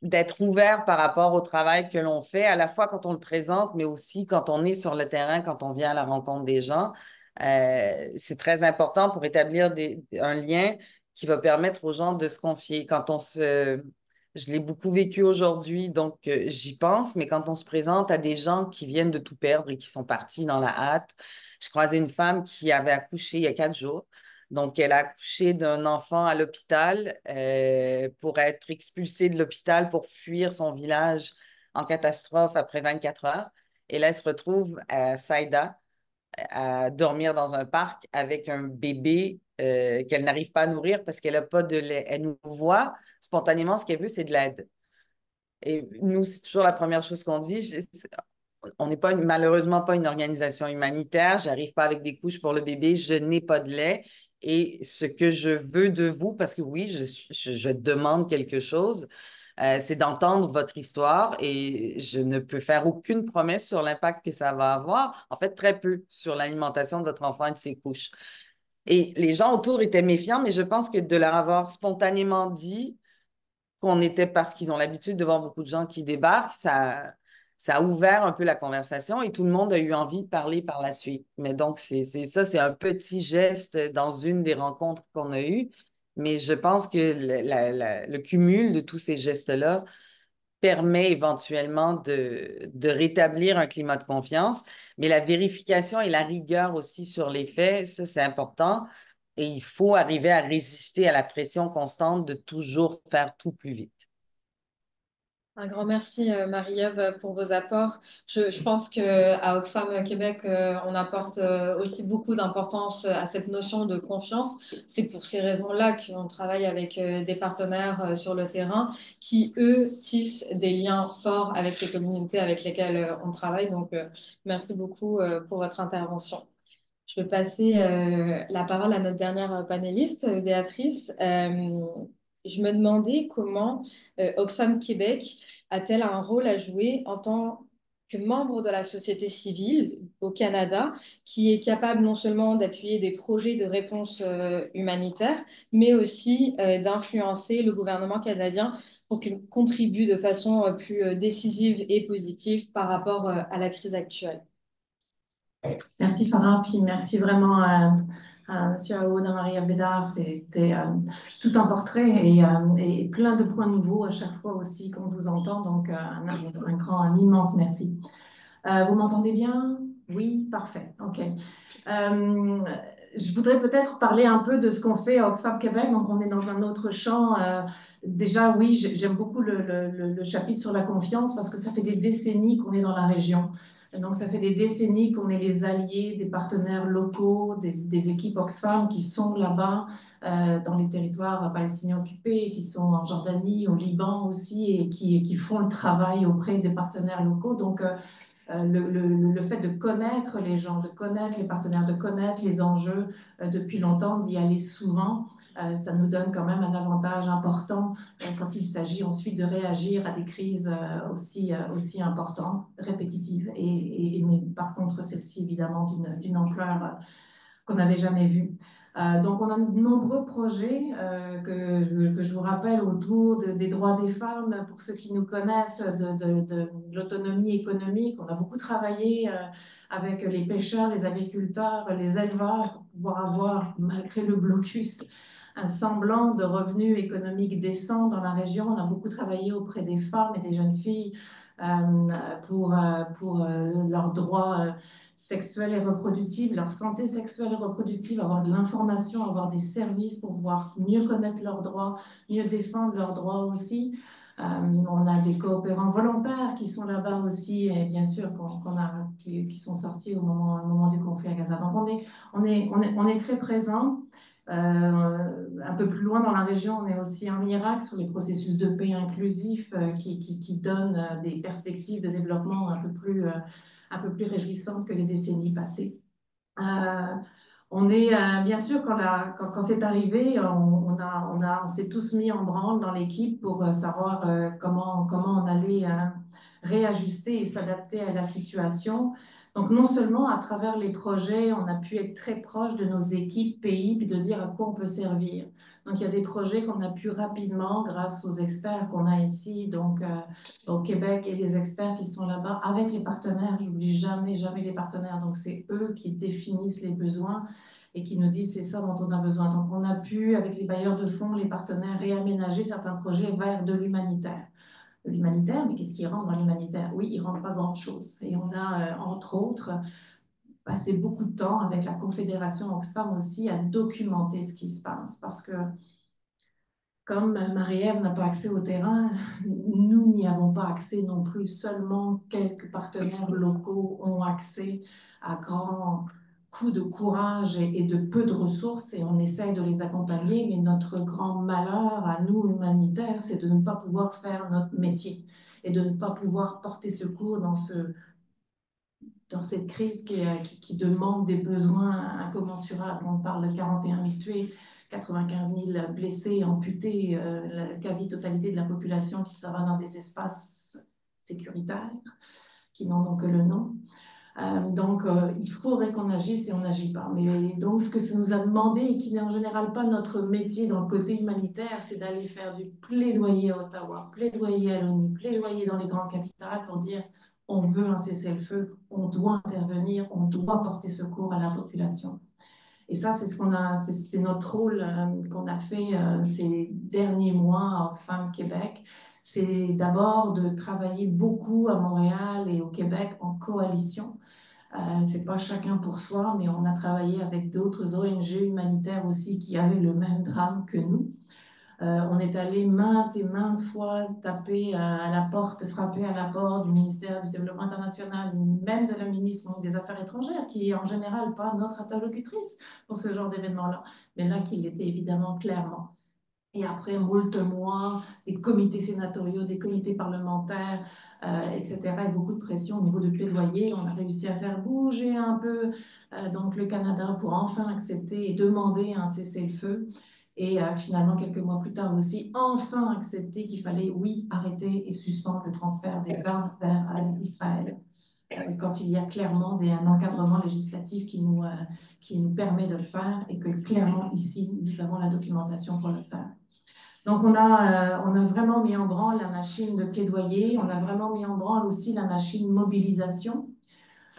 d'être ouvert par rapport au travail que l'on fait, à la fois quand on le présente, mais aussi quand on est sur le terrain, quand on vient à la rencontre des gens. C'est très important pour établir un lien qui va permettre aux gens de se confier. Je l'ai beaucoup vécu aujourd'hui, donc j'y pense, mais quand on se présente à des gens qui viennent de tout perdre et qui sont partis dans la hâte, je croisais une femme qui avait accouché il y a 4 jours. Donc, elle a accouché d'un enfant à l'hôpital pour être expulsée de l'hôpital pour fuir son village en catastrophe après 24 heures. Et là, elle se retrouve à Saïda à dormir dans un parc avec un bébé qu'elle n'arrive pas à nourrir parce qu'elle n'a pas de lait. Elle nous voit spontanément, ce qu'elle veut, c'est de l'aide. Et nous, c'est toujours la première chose qu'on dit. On n'est pas malheureusement pas une organisation humanitaire. J'arrive pas avec des couches pour le bébé. Je n'ai pas de lait. Et ce que je veux de vous, parce que oui, je demande quelque chose, c'est d'entendre votre histoire et je ne peux faire aucune promesse sur l'impact que ça va avoir. En fait, très peu sur l'alimentation de votre enfant et de ses couches. Et les gens autour étaient méfiants, mais je pense que de leur avoir spontanément dit qu'on était, parce qu'ils ont l'habitude de voir beaucoup de gens qui débarquent, ça a ouvert un peu la conversation et tout le monde a eu envie de parler par la suite. Mais donc, ça, c'est un petit geste dans une des rencontres qu'on a eues. Mais je pense que le cumul de tous ces gestes-là permet éventuellement de rétablir un climat de confiance. Mais la vérification et la rigueur aussi sur les faits, ça, c'est important. Et il faut arriver à résister à la pression constante de toujours faire tout plus vite. Un grand merci, Marie-Ève, pour vos apports. Je pense qu'à Oxfam Québec, on apporte aussi beaucoup d'importance à cette notion de confiance. C'est pour ces raisons-là qu'on travaille avec des partenaires sur le terrain qui, eux, tissent des liens forts avec les communautés avec lesquelles on travaille. Donc, merci beaucoup pour votre intervention. Je vais passer la parole à notre dernière panéliste, Béatrice. Je me demandais comment Oxfam Québec a-t-elle un rôle à jouer en tant que membre de la société civile au Canada, qui est capable non seulement d'appuyer des projets de réponse humanitaire, mais aussi d'influencer le gouvernement canadien pour qu'il contribue de façon plus décisive et positive par rapport à la crise actuelle. Merci Farah, puis merci vraiment à Monsieur Aoun, à Marie-Ève Bédard. C'était tout un portrait et plein de points nouveaux à chaque fois aussi qu'on vous entend. Donc un immense merci. Vous m'entendez bien? Oui, parfait. OK. Je voudrais peut-être parler un peu de ce qu'on fait à Oxfam Québec. Donc, on est dans un autre champ. Déjà, oui, j'aime beaucoup le chapitre sur la confiance parce que ça fait des décennies qu'on est dans la région. Donc, ça fait des décennies qu'on est les alliés des partenaires locaux, des équipes Oxfam qui sont là-bas dans les territoires palestiniens occupés, qui sont en Jordanie, au Liban aussi, et qui font le travail auprès des partenaires locaux. Donc, le fait de connaître les gens, de connaître les partenaires, de connaître les enjeux depuis longtemps, d'y aller souvent, ça nous donne quand même un avantage important quand il s'agit ensuite de réagir à des crises aussi importantes, répétitives. Mais par contre, celle-ci, évidemment, d'une ampleur qu'on n'avait jamais vue. Donc, on a de nombreux projets que je vous rappelle autour des droits des femmes, pour ceux qui nous connaissent, de l'autonomie économique. On a beaucoup travaillé avec les pêcheurs, les agriculteurs, les éleveurs pour pouvoir avoir, malgré le blocus, un semblant de revenus économiques décents dans la région. On a beaucoup travaillé auprès des femmes et des jeunes filles pour leurs droits sexuelle et reproductive, leur santé sexuelle et reproductive, avoir de l'information, avoir des services pour pouvoir mieux connaître leurs droits, mieux défendre leurs droits aussi. On a des coopérants volontaires qui sont là-bas aussi, et bien sûr qui sont sortis au moment du conflit à Gaza. Donc on est très présents. Un peu plus loin dans la région, on est aussi en Irak sur les processus de paix inclusifs qui donnent des perspectives de développement un peu plus réjouissantes que les décennies passées. On est bien sûr quand c'est arrivé, on s'est tous mis en branle dans l'équipe pour savoir comment on allait réajuster et s'adapter à la situation. Donc, non seulement à travers les projets, on a pu être très proche de nos équipes pays, puis de dire à quoi on peut servir. Donc, il y a des projets qu'on a pu rapidement, grâce aux experts qu'on a ici, donc au Québec, et les experts qui sont là-bas, avec les partenaires. J'oublie jamais, jamais les partenaires. Donc, c'est eux qui définissent les besoins et qui nous disent c'est ça dont on a besoin. Donc, on a pu, avec les bailleurs de fonds, les partenaires, réaménager certains projets vers de l'humanitaire. De l'humanitaire, mais qu'est-ce qui rentre dans l'humanitaire? Oui, il ne rentre pas grand-chose. Et on a, entre autres, passé beaucoup de temps avec la Confédération Oxfam aussi à documenter ce qui se passe. Parce que, comme Marie-Ève n'a pas accès au terrain, nous n'y avons pas accès non plus. Seulement quelques partenaires locaux ont accès à grands coups de courage et de peu de ressources et on essaie de les accompagner. Mais notre grand malheur à nous, humanitaires, c'est de ne pas pouvoir faire notre métier et de ne pas pouvoir porter secours dans cette crise qui demande des besoins incommensurables. On parle de 41 000 tués, 95 000 blessés, amputés, la quasi-totalité de la population qui s'en va dans des espaces sécuritaires, qui n'en ont que le nom. Donc, il faudrait qu'on agisse et on n'agit pas. Mais donc, ce que ça nous a demandé, et qui n'est en général pas notre métier dans le côté humanitaire, c'est d'aller faire du plaidoyer à Ottawa, plaidoyer à l'ONU, plaidoyer dans les grandes capitales pour dire on veut un cessez-le-feu, on doit intervenir, on doit porter secours à la population. Et ça, c'est ce qu'on a, c'est notre rôle qu'on a fait ces derniers mois à Oxfam Québec. C'est d'abord de travailler beaucoup à Montréal et au Québec en coalition. C'est pas chacun pour soi, mais on a travaillé avec d'autres ONG humanitaires aussi qui avaient le même drame que nous. On est allé maintes et maintes fois taper à la porte, frapper à la porte du ministère du Développement international, même de la ministre des Affaires étrangères, qui est en général pas notre interlocutrice pour ce genre d'événement-là, mais là qui l'était évidemment clairement. Et après moult mois, des comités sénatoriaux, des comités parlementaires, etc., et beaucoup de pression au niveau de plaidoyer, on a réussi à faire bouger un peu donc le Canada pour enfin accepter et demander un cessez-le-feu. Et finalement, quelques mois plus tard aussi, enfin accepter qu'il fallait, oui, arrêter et suspendre le transfert des armes vers Israël. Quand il y a clairement un encadrement législatif qui nous permet de le faire et que clairement ici, nous avons la documentation pour le faire. Donc, on a vraiment mis en branle la machine de plaidoyer, on a vraiment mis en branle aussi la machine mobilisation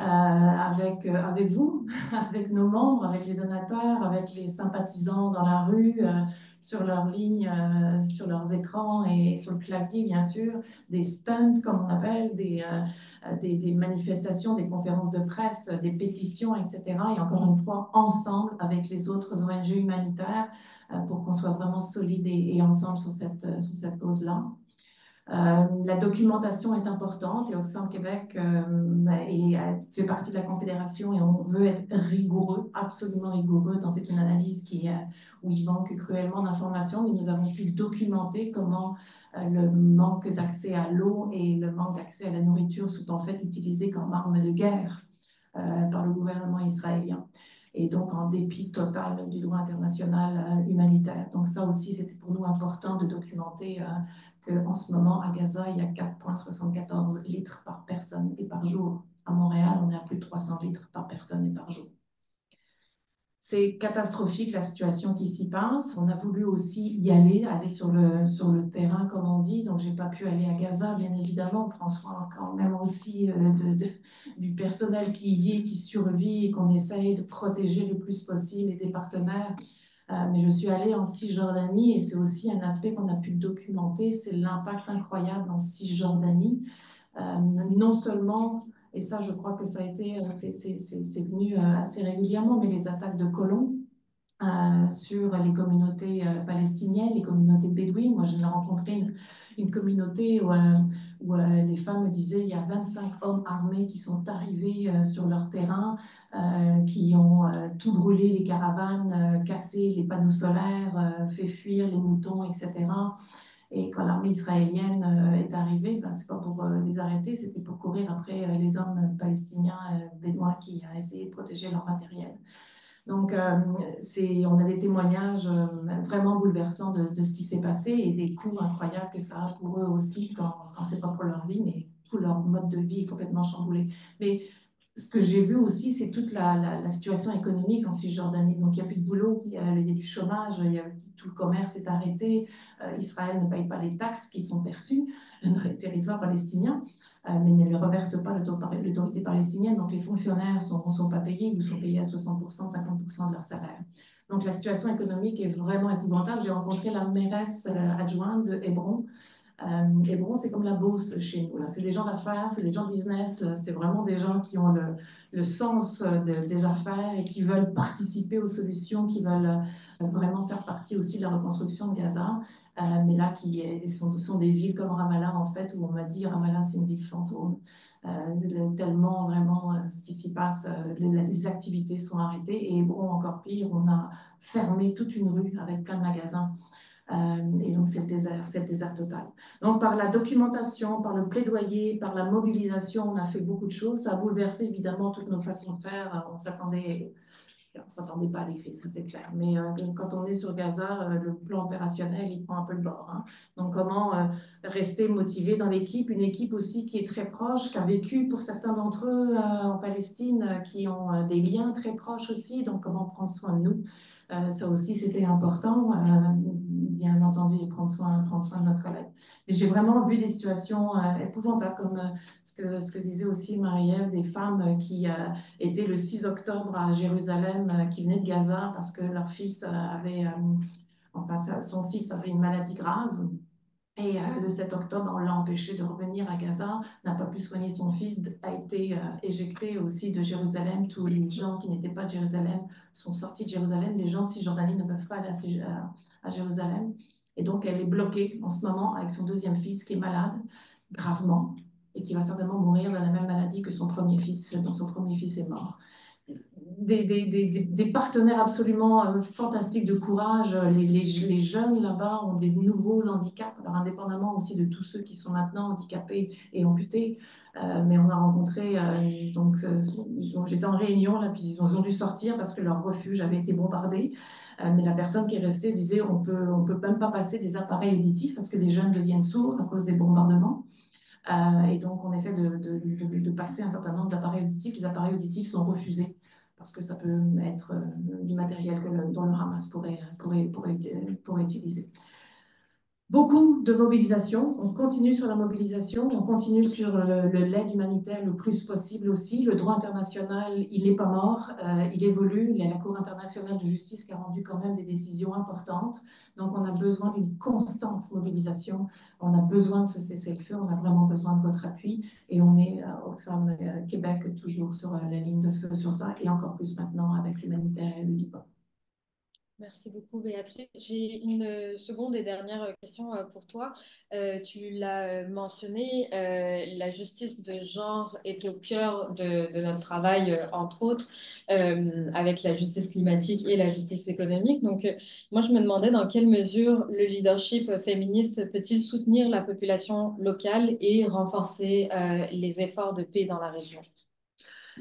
avec vous, avec nos membres, avec les donateurs, avec les sympathisants dans la rue, sur leurs lignes, sur leurs écrans et sur le clavier, bien sûr, des stunts, comme on appelle, des manifestations, des conférences de presse, des pétitions, etc. Et encore une fois, ensemble avec les autres ONG humanitaires pour qu'on soit vraiment solide et ensemble sur cette cause-là. La documentation est importante et Oxfam Québec fait partie de la Confédération et on veut être rigoureux, absolument rigoureux dans une analyse où il manque cruellement d'informations, mais nous avons pu documenter comment le manque d'accès à l'eau et le manque d'accès à la nourriture sont en fait utilisés comme armes de guerre par le gouvernement israélien. Et donc en dépit total du droit international humanitaire. Donc ça aussi, c'était pour nous important de documenter qu'en ce moment, à Gaza, il y a 4,74 litres par personne et par jour. À Montréal, on est à plus de 300 litres par personne et par jour. C'est catastrophique la situation qui s'y passe. On a voulu aussi y aller sur le terrain, comme on dit. Donc, j'ai pas pu aller à Gaza, bien évidemment. On prend soin quand même aussi du personnel qui y est, qui survit et qu'on essaye de protéger le plus possible et des partenaires. Mais je suis allée en Cisjordanie et c'est aussi un aspect qu'on a pu documenter, c'est l'impact incroyable en Cisjordanie. Non seulement, et ça je crois que ça a été, c'est venu assez régulièrement, mais les attaques de colons sur les communautés palestiniennes, les communautés bédouines. Moi, j'ai rencontré une communauté où les femmes me disaient il y a 25 hommes armés qui sont arrivés sur leur terrain, qui ont tout brûlé, les caravanes, cassé les panneaux solaires, fait fuir les moutons, etc. Et quand l'armée israélienne est arrivée, ben, ce n'est pas pour les arrêter, c'était pour courir après les hommes palestiniens bédouins qui ont essayé de protéger leur matériel. Donc, on a des témoignages vraiment bouleversants de ce qui s'est passé et des coûts incroyables que ça a pour eux aussi quand c'est pas pour leur vie, mais tout leur mode de vie est complètement chamboulé. Mais ce que j'ai vu aussi, c'est toute la situation économique en Cisjordanie. Donc, il n'y a plus de boulot, il y a du chômage, tout le commerce est arrêté. Israël ne paye pas les taxes qui sont perçues dans les territoires palestiniens, mais ne les reverse pas l'autorité palestinienne. Donc, les fonctionnaires ne sont pas payés, ou sont payés à 60%, 50% de leur salaire. Donc, la situation économique est vraiment épouvantable. J'ai rencontré la mairesse adjointe de Hébron. Hébron, c'est comme la Beauce chez nous. C'est des gens d'affaires, c'est des gens de business, c'est vraiment des gens qui ont le sens des affaires et qui veulent participer aux solutions, qui veulent vraiment faire partie aussi de la reconstruction de Gaza. Mais là, sont des villes comme Ramallah, en fait, où on m'a dit Ramallah, c'est une ville fantôme. Tellement vraiment ce qui s'y passe, les activités sont arrêtées. Et Hébron, encore pire, on a fermé toute une rue avec plein de magasins. Et donc, c'est le désert total. Donc, par la documentation, par le plaidoyer, par la mobilisation, on a fait beaucoup de choses. Ça a bouleversé évidemment toutes nos façons de faire. On s'attendait pas à des crises, ça c'est clair. Mais quand on est sur Gaza, le plan opérationnel, il prend un peu le bord. Hein. Donc, comment rester motivé dans l'équipe, une équipe aussi qui est très proche, qui a vécu pour certains d'entre eux en Palestine, qui ont des liens très proches aussi. Donc, comment prendre soin de nous. Ça aussi, c'était important, bien entendu, et prendre soin de notre collègue. Mais j'ai vraiment vu des situations épouvantables, comme ce que disait aussi Marie-Ève, des femmes qui étaient le 6 octobre à Jérusalem, qui venaient de Gaza parce que leur fils son fils avait une maladie grave. Et le 7 octobre, on l'a empêché de revenir à Gaza, n'a pas pu soigner son fils, a été éjecté aussi de Jérusalem. Tous les gens qui n'étaient pas de Jérusalem sont sortis de Jérusalem. Les gens de Cisjordanie ne peuvent pas aller à Jérusalem. Et donc, elle est bloquée en ce moment avec son deuxième fils qui est malade, gravement, et qui va certainement mourir de la même maladie que son premier fils, dont son premier fils est mort. Des partenaires absolument fantastiques de courage. Les jeunes là-bas ont des nouveaux handicaps, alors indépendamment aussi de tous ceux qui sont maintenant handicapés et amputés. Mais on a rencontré, j'étais en réunion, là, puis ils ont dû sortir parce que leur refuge avait été bombardé. Mais la personne qui est restée disait on peut même pas passer des appareils auditifs parce que les jeunes deviennent sourds à cause des bombardements. Et donc, on essaie de passer un certain nombre d'appareils auditifs. Les appareils auditifs sont refusés parce que ça peut être du matériel dont le Hamas pourrait utiliser. Beaucoup de mobilisation. On continue sur la mobilisation, on continue sur l'aide humanitaire le plus possible aussi. Le droit international, il n'est pas mort, il évolue. Il y a la Cour internationale de justice qui a rendu quand même des décisions importantes. Donc, on a besoin d'une constante mobilisation. On a besoin de ce cessez-le-feu. On a vraiment besoin de votre appui. Et on est, Oxfam Québec, toujours sur la ligne de feu sur ça. Et encore plus maintenant avec l'humanitaire et le Liban. Merci beaucoup, Béatrice. J'ai une seconde et dernière question pour toi. Tu l'as mentionné, la justice de genre est au cœur de notre travail, entre autres, avec la justice climatique et la justice économique. Donc, moi, je me demandais dans quelle mesure le leadership féministe peut-il soutenir la population locale et renforcer les efforts de paix dans la région.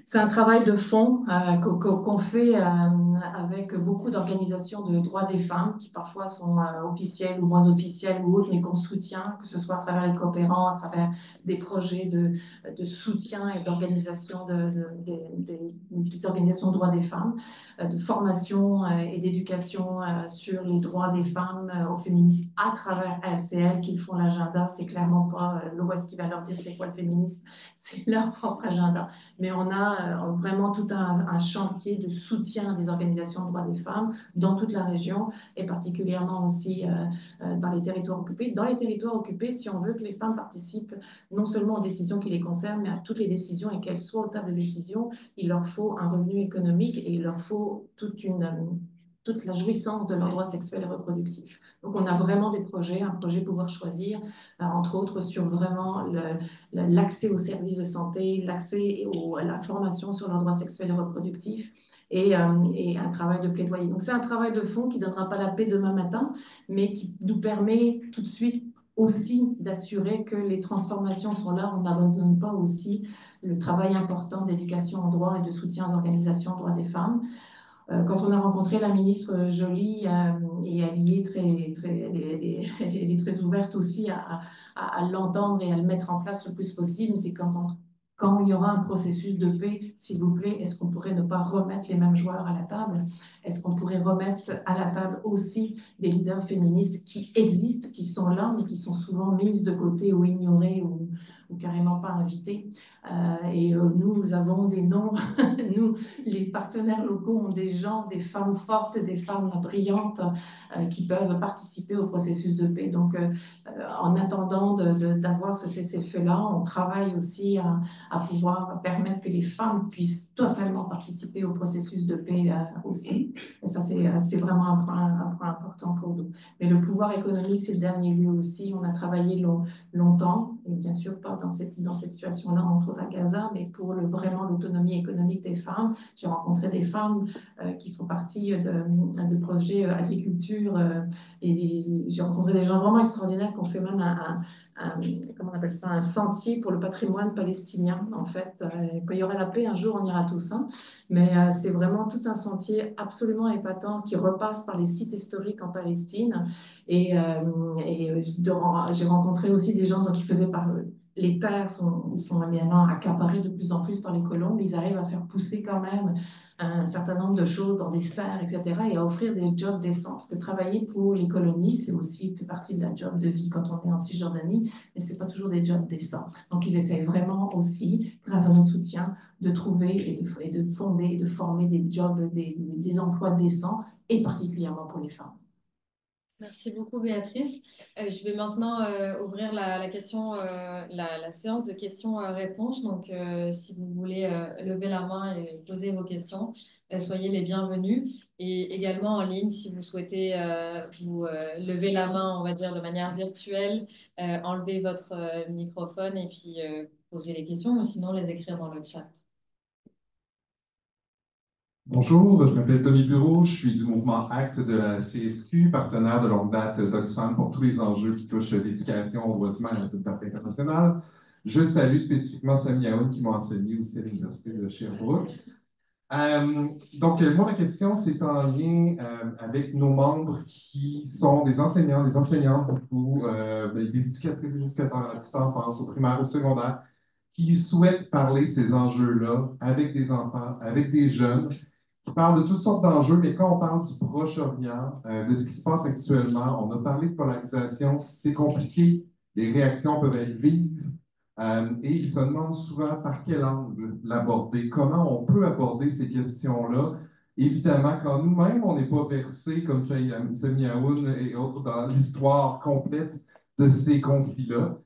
C'est un travail de fond qu'on fait avec beaucoup d'organisations de droits des femmes qui parfois sont officielles ou moins officielles ou autres, mais qu'on soutient, que ce soit à travers les coopérants, à travers des projets de soutien et d'organisation des organisations de droits des femmes, de formation et d'éducation sur les droits des femmes aux féministes à travers ALCL qui font l'agenda. C'est clairement pas l'Ouest qui va leur dire c'est quoi le féminisme, c'est leur propre agenda. Mais on a vraiment tout un chantier de soutien des organisations de droits des femmes dans toute la région et particulièrement aussi dans les territoires occupés. Dans les territoires occupés, si on veut que les femmes participent non seulement aux décisions qui les concernent, mais à toutes les décisions et qu'elles soient aux tables de décision, il leur faut un revenu économique et il leur faut toute la jouissance de leurs droits sexuels et reproductifs. Donc, on a vraiment des projets, un projet Pouvoir choisir, entre autres sur vraiment l'accès aux services de santé, l'accès à la formation sur leurs droits sexuels et reproductifs et un travail de plaidoyer. Donc, c'est un travail de fond qui ne donnera pas la paix demain matin, mais qui nous permet tout de suite aussi d'assurer que les transformations sont là. On n'abandonne pas aussi le travail important d'éducation en droit et de soutien aux organisations en droits des femmes. Quand on a rencontré la ministre Joly, et elle y est elle est très ouverte aussi à l'entendre et à le mettre en place le plus possible, c'est quand il y aura un processus de paix, s'il vous plaît, est-ce qu'on pourrait ne pas remettre les mêmes joueurs à la table? Est-ce qu'on pourrait remettre à la table aussi des leaders féministes qui existent, qui sont là, mais qui sont souvent mises de côté ou ignorées ou carrément pas invitées? Nous avons des noms, nous, les partenaires locaux ont des gens, des femmes fortes, des femmes brillantes qui peuvent participer au processus de paix. Donc, en attendant d'avoir ce cessez-le-feu-là, on travaille aussi à pouvoir permettre que les femmes puissent totalement participer au processus de paix aussi. Et ça, c'est vraiment un point important pour nous. Mais le pouvoir économique, c'est le dernier lieu aussi. On a travaillé longtemps, et bien sûr pas dans cette situation-là, entre autres à Gaza, mais pour vraiment l'autonomie économique des femmes. J'ai rencontré des femmes qui font partie de projets agriculture et j'ai rencontré des gens vraiment extraordinaires qui ont fait même comment on appelle ça, un sentier pour le patrimoine palestinien, en fait. Quand il y aura la paix, un jour, on ira tous, hein. Mais c'est vraiment tout un sentier absolument épatant qui repasse par les sites historiques en Palestine. J'ai rencontré aussi des gens qui faisaient par les terres sont évidemment accaparées de plus en plus par les colons, mais ils arrivent à faire pousser quand même un certain nombre de choses dans des serres, etc., et à offrir des jobs décents. Parce que travailler pour les colonies, c'est aussi une partie de la job de vie quand on est en Cisjordanie, mais ce n'est pas toujours des jobs décents. Donc, ils essayent vraiment aussi, grâce à notre soutien, de trouver et de fonder et de former des jobs, des emplois décents, et particulièrement pour les femmes. Merci beaucoup, Béatrice. Je vais maintenant ouvrir la séance de questions-réponses. Donc, si vous voulez lever la main et poser vos questions, soyez les bienvenus. Et également en ligne, si vous souhaitez vous lever la main, on va dire de manière virtuelle, enlevez votre microphone et puis posez les questions, ou sinon les écrire dans le chat. Bonjour, je m'appelle Tommy Bureau, je suis du mouvement ACT de la CSQ, partenaire de longue date d'Oxfam pour tous les enjeux qui touchent l'éducation, aux droits humains et à la solidarité internationale. Je salue spécifiquement Sami Aoun qui m'a enseigné aussi à l'Université de Sherbrooke. Moi, ma question, c'est en lien avec nos membres qui sont des enseignants, des enseignantes beaucoup, des éducatrices, des éducateurs à distance, au primaire, au secondaire, qui souhaitent parler de ces enjeux-là avec des enfants, avec des jeunes, qui parle de toutes sortes d'enjeux, mais quand on parle du Proche-Orient, de ce qui se passe actuellement, on a parlé de polarisation, c'est compliqué, les réactions peuvent être vives, et ils se demandent souvent par quel angle l'aborder, comment on peut aborder ces questions-là. Évidemment, quand nous-mêmes, on n'est pas versés, comme Sami Aoun et autres, dans l'histoire complète de ces conflits-là.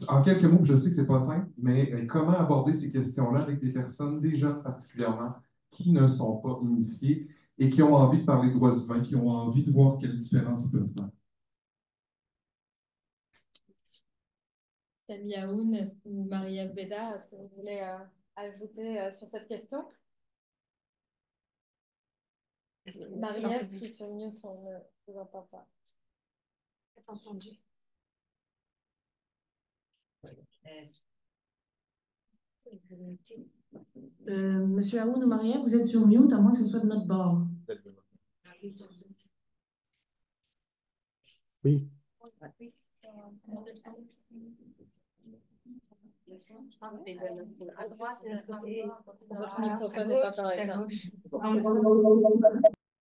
En quelques mots, je sais que c'est pas simple, mais comment aborder ces questions-là avec des personnes, des jeunes particulièrement, qui ne sont pas initiés et qui ont envie de parler de droits humains, qui ont envie de voir quelle différence ils peuvent faire. Sami Aoun ou Marie-Ève Bédard, est-ce que vous voulez ajouter sur cette question? Marie-Ève, qui est sur mute, on ne vous entend pas. Entendu. Monsieur Aoun ou Marie-Ève, vous êtes sur mute, à moins que ce soit de notre bord. Oui. À droite, votre microphone n'est pas correct.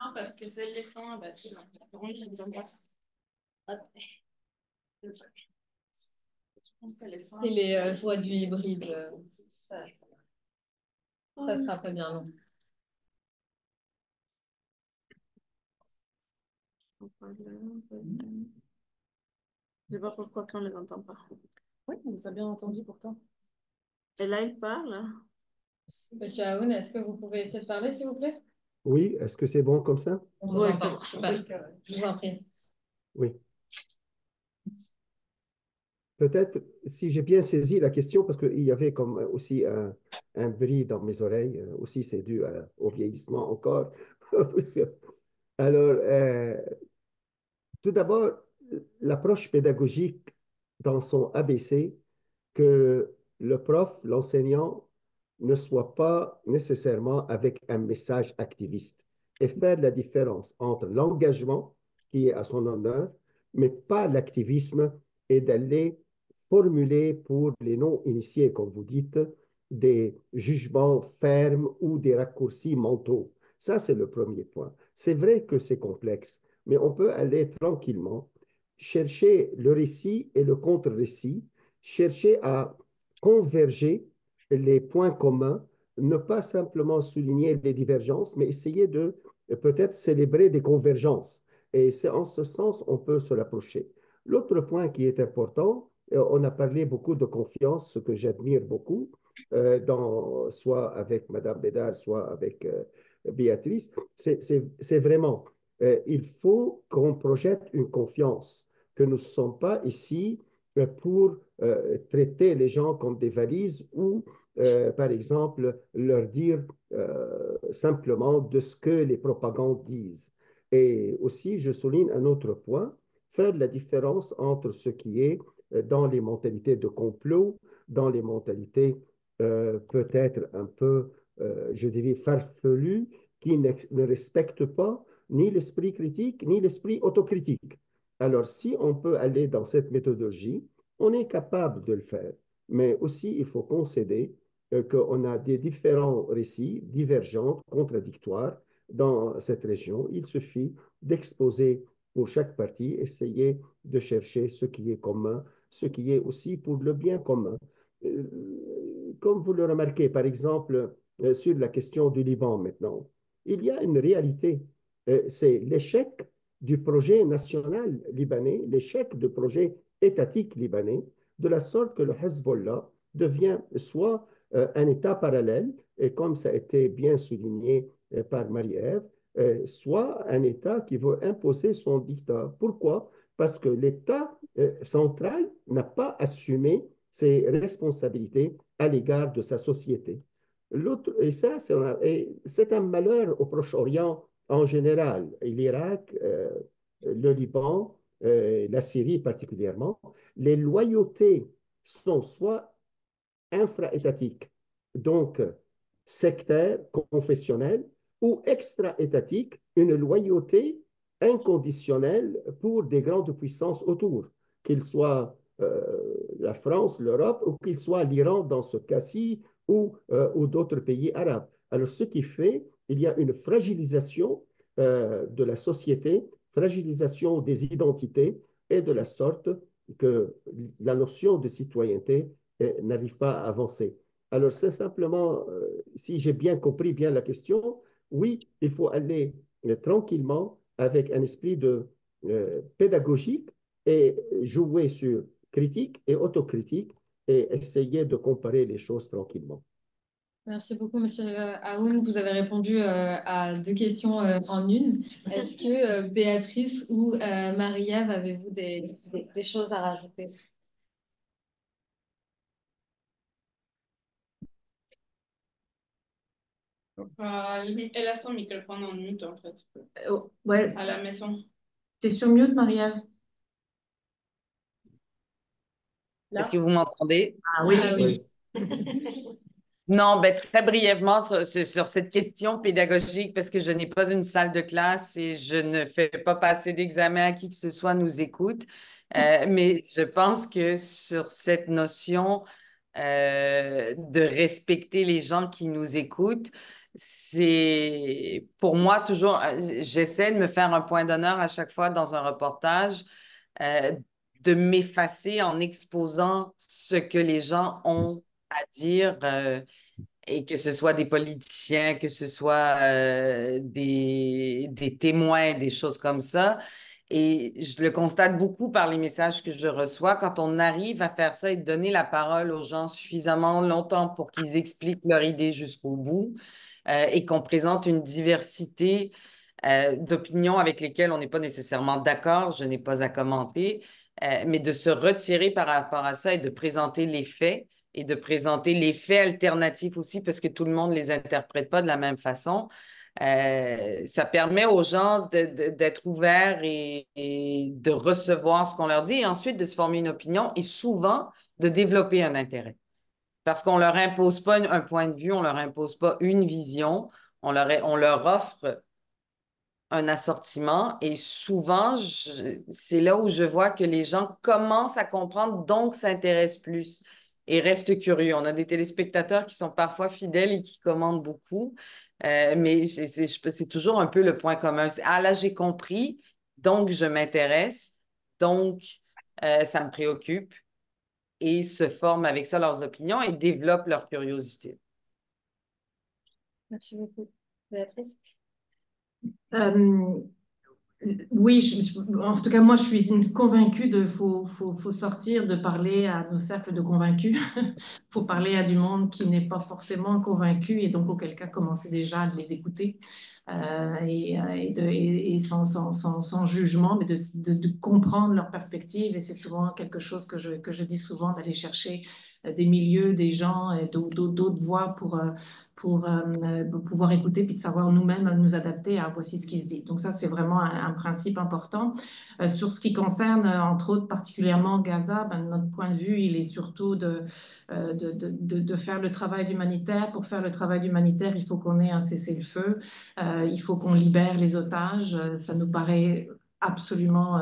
Non, parce que c'est les sons abattus. C'est les joies du hybride. Ça sera pas bien long. Je sais pas pourquoi on ne les entend pas. Oui, on vous a bien entendu pourtant. Et là, il parle. Monsieur Aoun, est-ce que vous pouvez essayer de parler, s'il vous plaît? Oui, est-ce que c'est bon comme ça? On vous entend. Super. Je vous en prie. Oui. Peut-être, si j'ai bien saisi la question, parce qu'il y avait comme aussi un bruit dans mes oreilles, aussi c'est dû au vieillissement encore. Alors, tout d'abord, l'approche pédagogique dans son ABC, que le prof, l'enseignant, ne soit pas nécessairement avec un message activiste et faire la différence entre l'engagement qui est à son honneur, mais pas l'activisme et d'aller formuler pour les non-initiés, comme vous dites, des jugements fermes ou des raccourcis mentaux. Ça, c'est le premier point. C'est vrai que c'est complexe, mais on peut aller tranquillement, chercher le récit et le contre-récit, chercher à converger les points communs, ne pas simplement souligner les divergences, mais essayer de peut-être célébrer des convergences. Et c'est en ce sens on peut se rapprocher. L'autre point qui est important, on a parlé beaucoup de confiance, ce que j'admire beaucoup, soit avec Madame Bédard, soit avec Béatrice, c'est vraiment, il faut qu'on projette une confiance, que nous ne sommes pas ici pour traiter les gens comme des valises ou, par exemple, leur dire simplement de ce que les propagandes disent. Et aussi, je souligne un autre point, faire la différence entre ce qui est dans les mentalités de complot, dans les mentalités peut-être un peu, je dirais, farfelues, qui ne respectent pas ni l'esprit critique, ni l'esprit autocritique. Alors, si on peut aller dans cette méthodologie, on est capable de le faire. Mais aussi, il faut concéder qu'on a des différents récits divergents, contradictoires dans cette région. Il suffit d'exposer pour chaque partie, essayer de chercher ce qui est commun, ce qui est aussi pour le bien commun. Comme vous le remarquez, par exemple, sur la question du Liban maintenant, il y a une réalité, c'est l'échec du projet national libanais, l'échec du projet étatique libanais, de la sorte que le Hezbollah devient soit un État parallèle, et comme ça a été bien souligné par Marie-Ève, soit un État qui veut imposer son dictat. Pourquoi? Parce que l'État central n'a pas assumé ses responsabilités à l'égard de sa société. Et ça, c'est un malheur au Proche-Orient en général. L'Irak, le Liban, la Syrie particulièrement, les loyautés sont soit infra-étatiques, donc sectaires, confessionnelles, ou extra-étatiques, une loyauté inconditionnelle pour des grandes puissances autour, qu'ils soient la France, l'Europe, ou qu'il soit l'Iran dans ce cas-ci, ou d'autres pays arabes. Alors, ce qui fait, il y a une fragilisation de la société, fragilisation des identités, et de la sorte que la notion de citoyenneté n'arrive pas à avancer. Alors, c'est simplement, si j'ai bien compris bien la question, oui, il faut aller tranquillement avec un esprit de pédagogique et jouer sur critique et autocritique et essayer de comparer les choses tranquillement. Merci beaucoup, Monsieur Aoun. Vous avez répondu à deux questions en une. Est-ce que Béatrice ou Marie-Ève, avez-vous des choses à rajouter? Elle a son microphone en mute, en fait, Ouais, à la maison. t'es sur mute, Marie-Ève? Est-ce que vous m'entendez? Ah oui. Ah oui. Non, ben, très brièvement sur cette question pédagogique, parce que je n'ai pas une salle de classe et je ne fais pas passer d'examen à qui que ce soit nous écoute. Mais je pense que sur cette notion de respecter les gens qui nous écoutent, c'est pour moi toujours, j'essaie de me faire un point d'honneur à chaque fois dans un reportage, euh, de m'effacer en exposant ce que les gens ont à dire. Et que ce soit des politiciens, que ce soit des témoins, des choses comme ça. Et je le constate beaucoup par les messages que je reçois. Quand on arrive à faire ça et donner la parole aux gens suffisamment longtemps pour qu'ils expliquent leur idée jusqu'au bout et qu'on présente une diversité d'opinions avec lesquelles on n'est pas nécessairement d'accord, je n'ai pas à commenter, mais de se retirer par rapport à ça et de présenter les faits et de présenter les faits alternatifs aussi parce que tout le monde ne les interprète pas de la même façon. Ça permet aux gens d'être ouverts et de recevoir ce qu'on leur dit et ensuite de se former une opinion et souvent de développer un intérêt. Parce qu'on leur impose pas un point de vue, on leur impose pas une vision, on leur offre un assortiment et souvent, c'est là où je vois que les gens commencent à comprendre, donc s'intéressent plus et restent curieux. On a des téléspectateurs qui sont parfois fidèles et qui commandent beaucoup, mais c'est toujours un peu le point commun. Ah là, j'ai compris, donc je m'intéresse, donc ça me préoccupe et se forment avec ça leurs opinions et développent leur curiosité. Merci beaucoup. Béatrice? Euh, Oui, en tout cas, moi, je suis convaincue de faut sortir de parler à nos cercles de convaincus. Faut parler à du monde qui n'est pas forcément convaincu et donc auquel cas commencer déjà à les écouter et sans jugement, mais de comprendre leur perspective. Et c'est souvent quelque chose que je dis souvent, d'aller chercher des milieux, des gens, d'autres voix pour pouvoir écouter puis de savoir nous-mêmes nous adapter à voici ce qui se dit. Donc ça, c'est vraiment un principe important. Sur ce qui concerne, entre autres, particulièrement Gaza, ben, notre point de vue, il est surtout de faire le travail humanitaire. Pour faire le travail humanitaire, il faut qu'on ait un cessez-le-feu, il faut qu'on libère les otages. Ça nous paraît absolument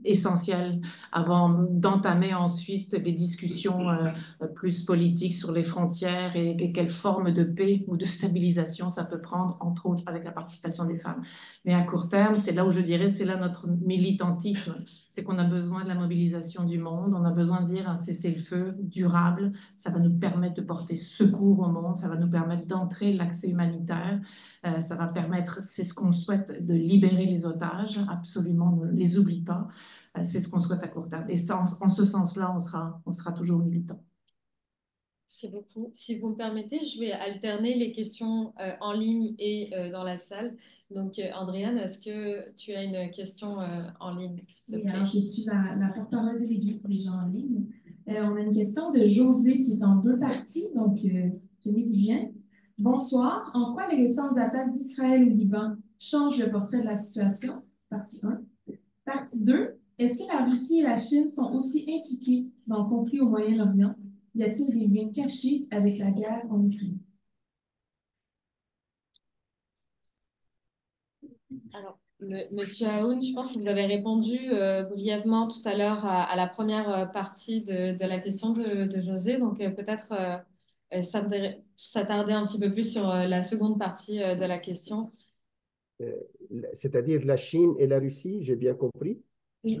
essentiel avant d'entamer ensuite les discussions plus politiques sur les frontières et quelle forme de paix ou de stabilisation ça peut prendre, entre autres avec la participation des femmes. Mais à court terme, c'est là où je dirais, c'est là notre militantisme, c'est qu'on a besoin de la mobilisation du monde, on a besoin de dire un cessez-le-feu durable, ça va nous permettre de porter secours au monde, ça va nous permettre d'entrer l'accès humanitaire, ça va permettre, c'est ce qu'on souhaite, de libérer les otages, absolument, ne les oublie pas. C'est ce qu'on souhaite à court terme. Et ça, en ce sens-là, on sera toujours militant. Merci beaucoup. Si vous me permettez, je vais alterner les questions en ligne et dans la salle. Donc, Andréane, est-ce que tu as une question en ligne, s'il te plaît? Alors, je suis la porte-parole de l'Église pour les gens en ligne. On a une question de José qui est en deux parties, donc tenez-vous bien. Bonsoir. En quoi les récentes attaques d'Israël au Liban changent le portrait de la situation? Partie 1. Partie 2. Est-ce que la Russie et la Chine sont aussi impliquées dans le conflit au Moyen-Orient? Y a-t-il des liens cachés avec la guerre en Ukraine? Alors, Monsieur Aoun, je pense que vous avez répondu brièvement tout à l'heure à la première partie de la question de José. Donc, peut-être s'attarder un petit peu plus sur la seconde partie de la question. C'est-à-dire la Chine et la Russie, j'ai bien compris? Oui.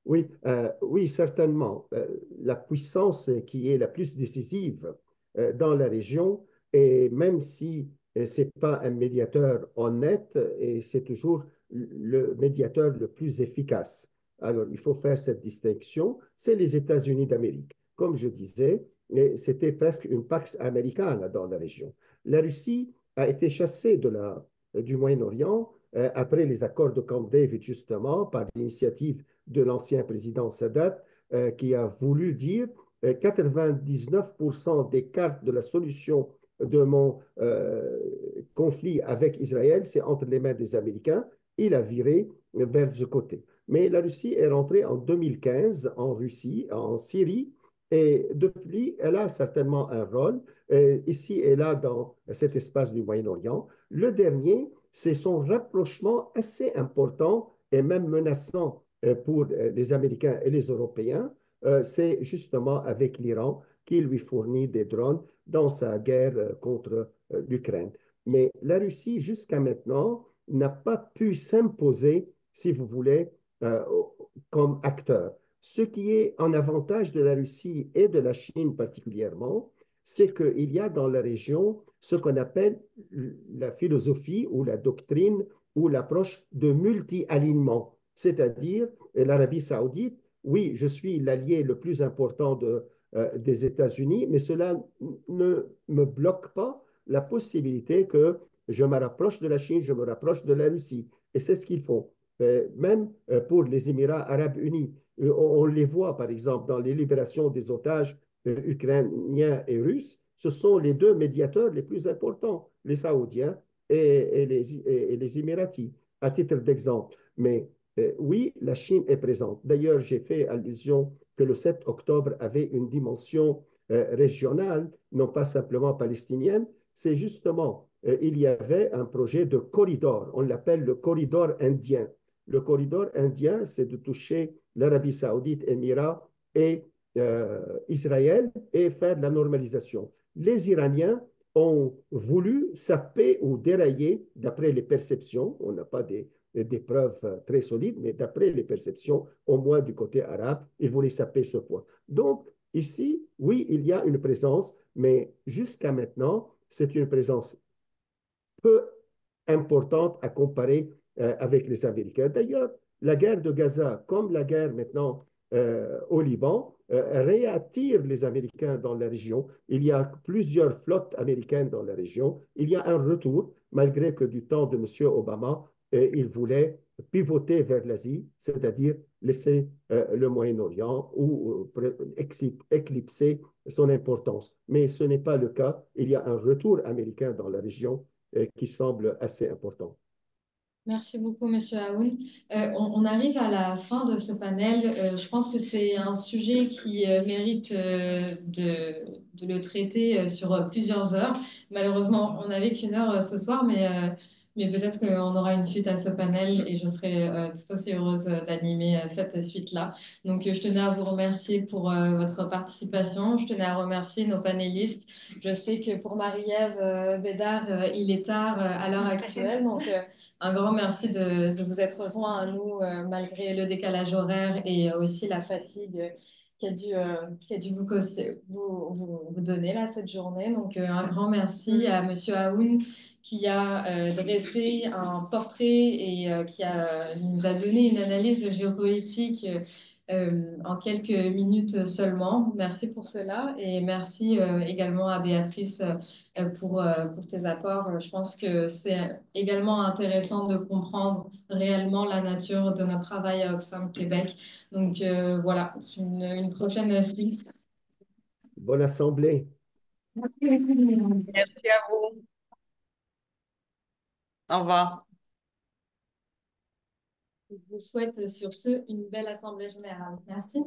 Oui, oui, certainement. La puissance qui est la plus décisive dans la région, et même si ce n'est pas un médiateur honnête, et c'est toujours le médiateur le plus efficace. Alors, il faut faire cette distinction. C'est les États-Unis d'Amérique. Comme je disais, c'était presque une Pax Americana dans la région. La Russie a été chassée du Moyen-Orient après les accords de Camp David, justement, par l'initiative de l'ancien président Sadat, qui a voulu dire 99% des cartes de la solution de mon conflit avec Israël, c'est entre les mains des Américains. Il a viré vers ce côté. Mais la Russie est rentrée en 2015 en Russie, en Syrie, et depuis, elle a certainement un rôle ici et là dans cet espace du Moyen-Orient. Le dernier, c'est son rapprochement assez important et même menaçant pour les Américains et les Européens, c'est justement avec l'Iran qui lui fournit des drones dans sa guerre contre l'Ukraine. Mais la Russie, jusqu'à maintenant, n'a pas pu s'imposer, si vous voulez, comme acteur. Ce qui est en avantage de la Russie et de la Chine particulièrement, c'est qu'il y a dans la région ce qu'on appelle la philosophie ou la doctrine ou l'approche de multi-alignement, c'est-à-dire l'Arabie saoudite, oui, je suis l'allié le plus important des États-Unis, mais cela ne me bloque pas la possibilité que je me rapproche de la Chine, je me rapproche de la Russie. Et c'est ce qu'ils font. Même pour les Émirats arabes unis, on les voit par exemple dans les libérations des otages ukrainiens et russes, ce sont les deux médiateurs les plus importants, les Saoudiens et les Émiratis, à titre d'exemple. Mais oui, la Chine est présente. D'ailleurs, j'ai fait allusion que le 7 octobre avait une dimension régionale, non pas simplement palestinienne, c'est justement, il y avait un projet de corridor, on l'appelle le corridor indien. Le corridor indien, c'est de toucher l'Arabie saoudite, Émirats et Israël et faire de la normalisation. Les Iraniens ont voulu saper ou dérailler, d'après les perceptions, on n'a pas des preuves très solides, mais d'après les perceptions, au moins du côté arabe, ils voulaient saper ce point. Donc, ici, oui, il y a une présence, mais jusqu'à maintenant, c'est une présence peu importante à comparer avec les Américains. D'ailleurs, la guerre de Gaza, comme la guerre maintenant au Liban, réattire les Américains dans la région. Il y a plusieurs flottes américaines dans la région. Il y a un retour, malgré que du temps de M. Obama, il voulait pivoter vers l'Asie, c'est-à-dire laisser le Moyen-Orient ou éclipser son importance. Mais ce n'est pas le cas. Il y a un retour américain dans la région qui semble assez important. Merci beaucoup, Monsieur Aoun. On arrive à la fin de ce panel. Je pense que c'est un sujet qui mérite de le traiter sur plusieurs heures. Malheureusement, on n'avait qu'une heure ce soir, mais peut-être qu'on aura une suite à ce panel et je serai tout aussi heureuse d'animer cette suite-là. Donc, je tenais à vous remercier pour votre participation. Je tenais à remercier nos panélistes. Je sais que pour Marie-Ève Bédard, il est tard à l'heure actuelle. Donc, un grand merci de vous être rejoint à nous malgré le décalage horaire et aussi la fatigue qui a dû vous donner là cette journée. Donc, un grand merci à Monsieur Aoun qui a dressé un portrait et nous a donné une analyse géopolitique en quelques minutes seulement. Merci pour cela et merci également à Béatrice pour tes apports. Je pense que c'est également intéressant de comprendre réellement la nature de notre travail à Oxfam Québec. Donc voilà, une prochaine suite. Bonne assemblée. Merci à vous. Au revoir. Je vous souhaite sur ce une belle assemblée générale. Merci.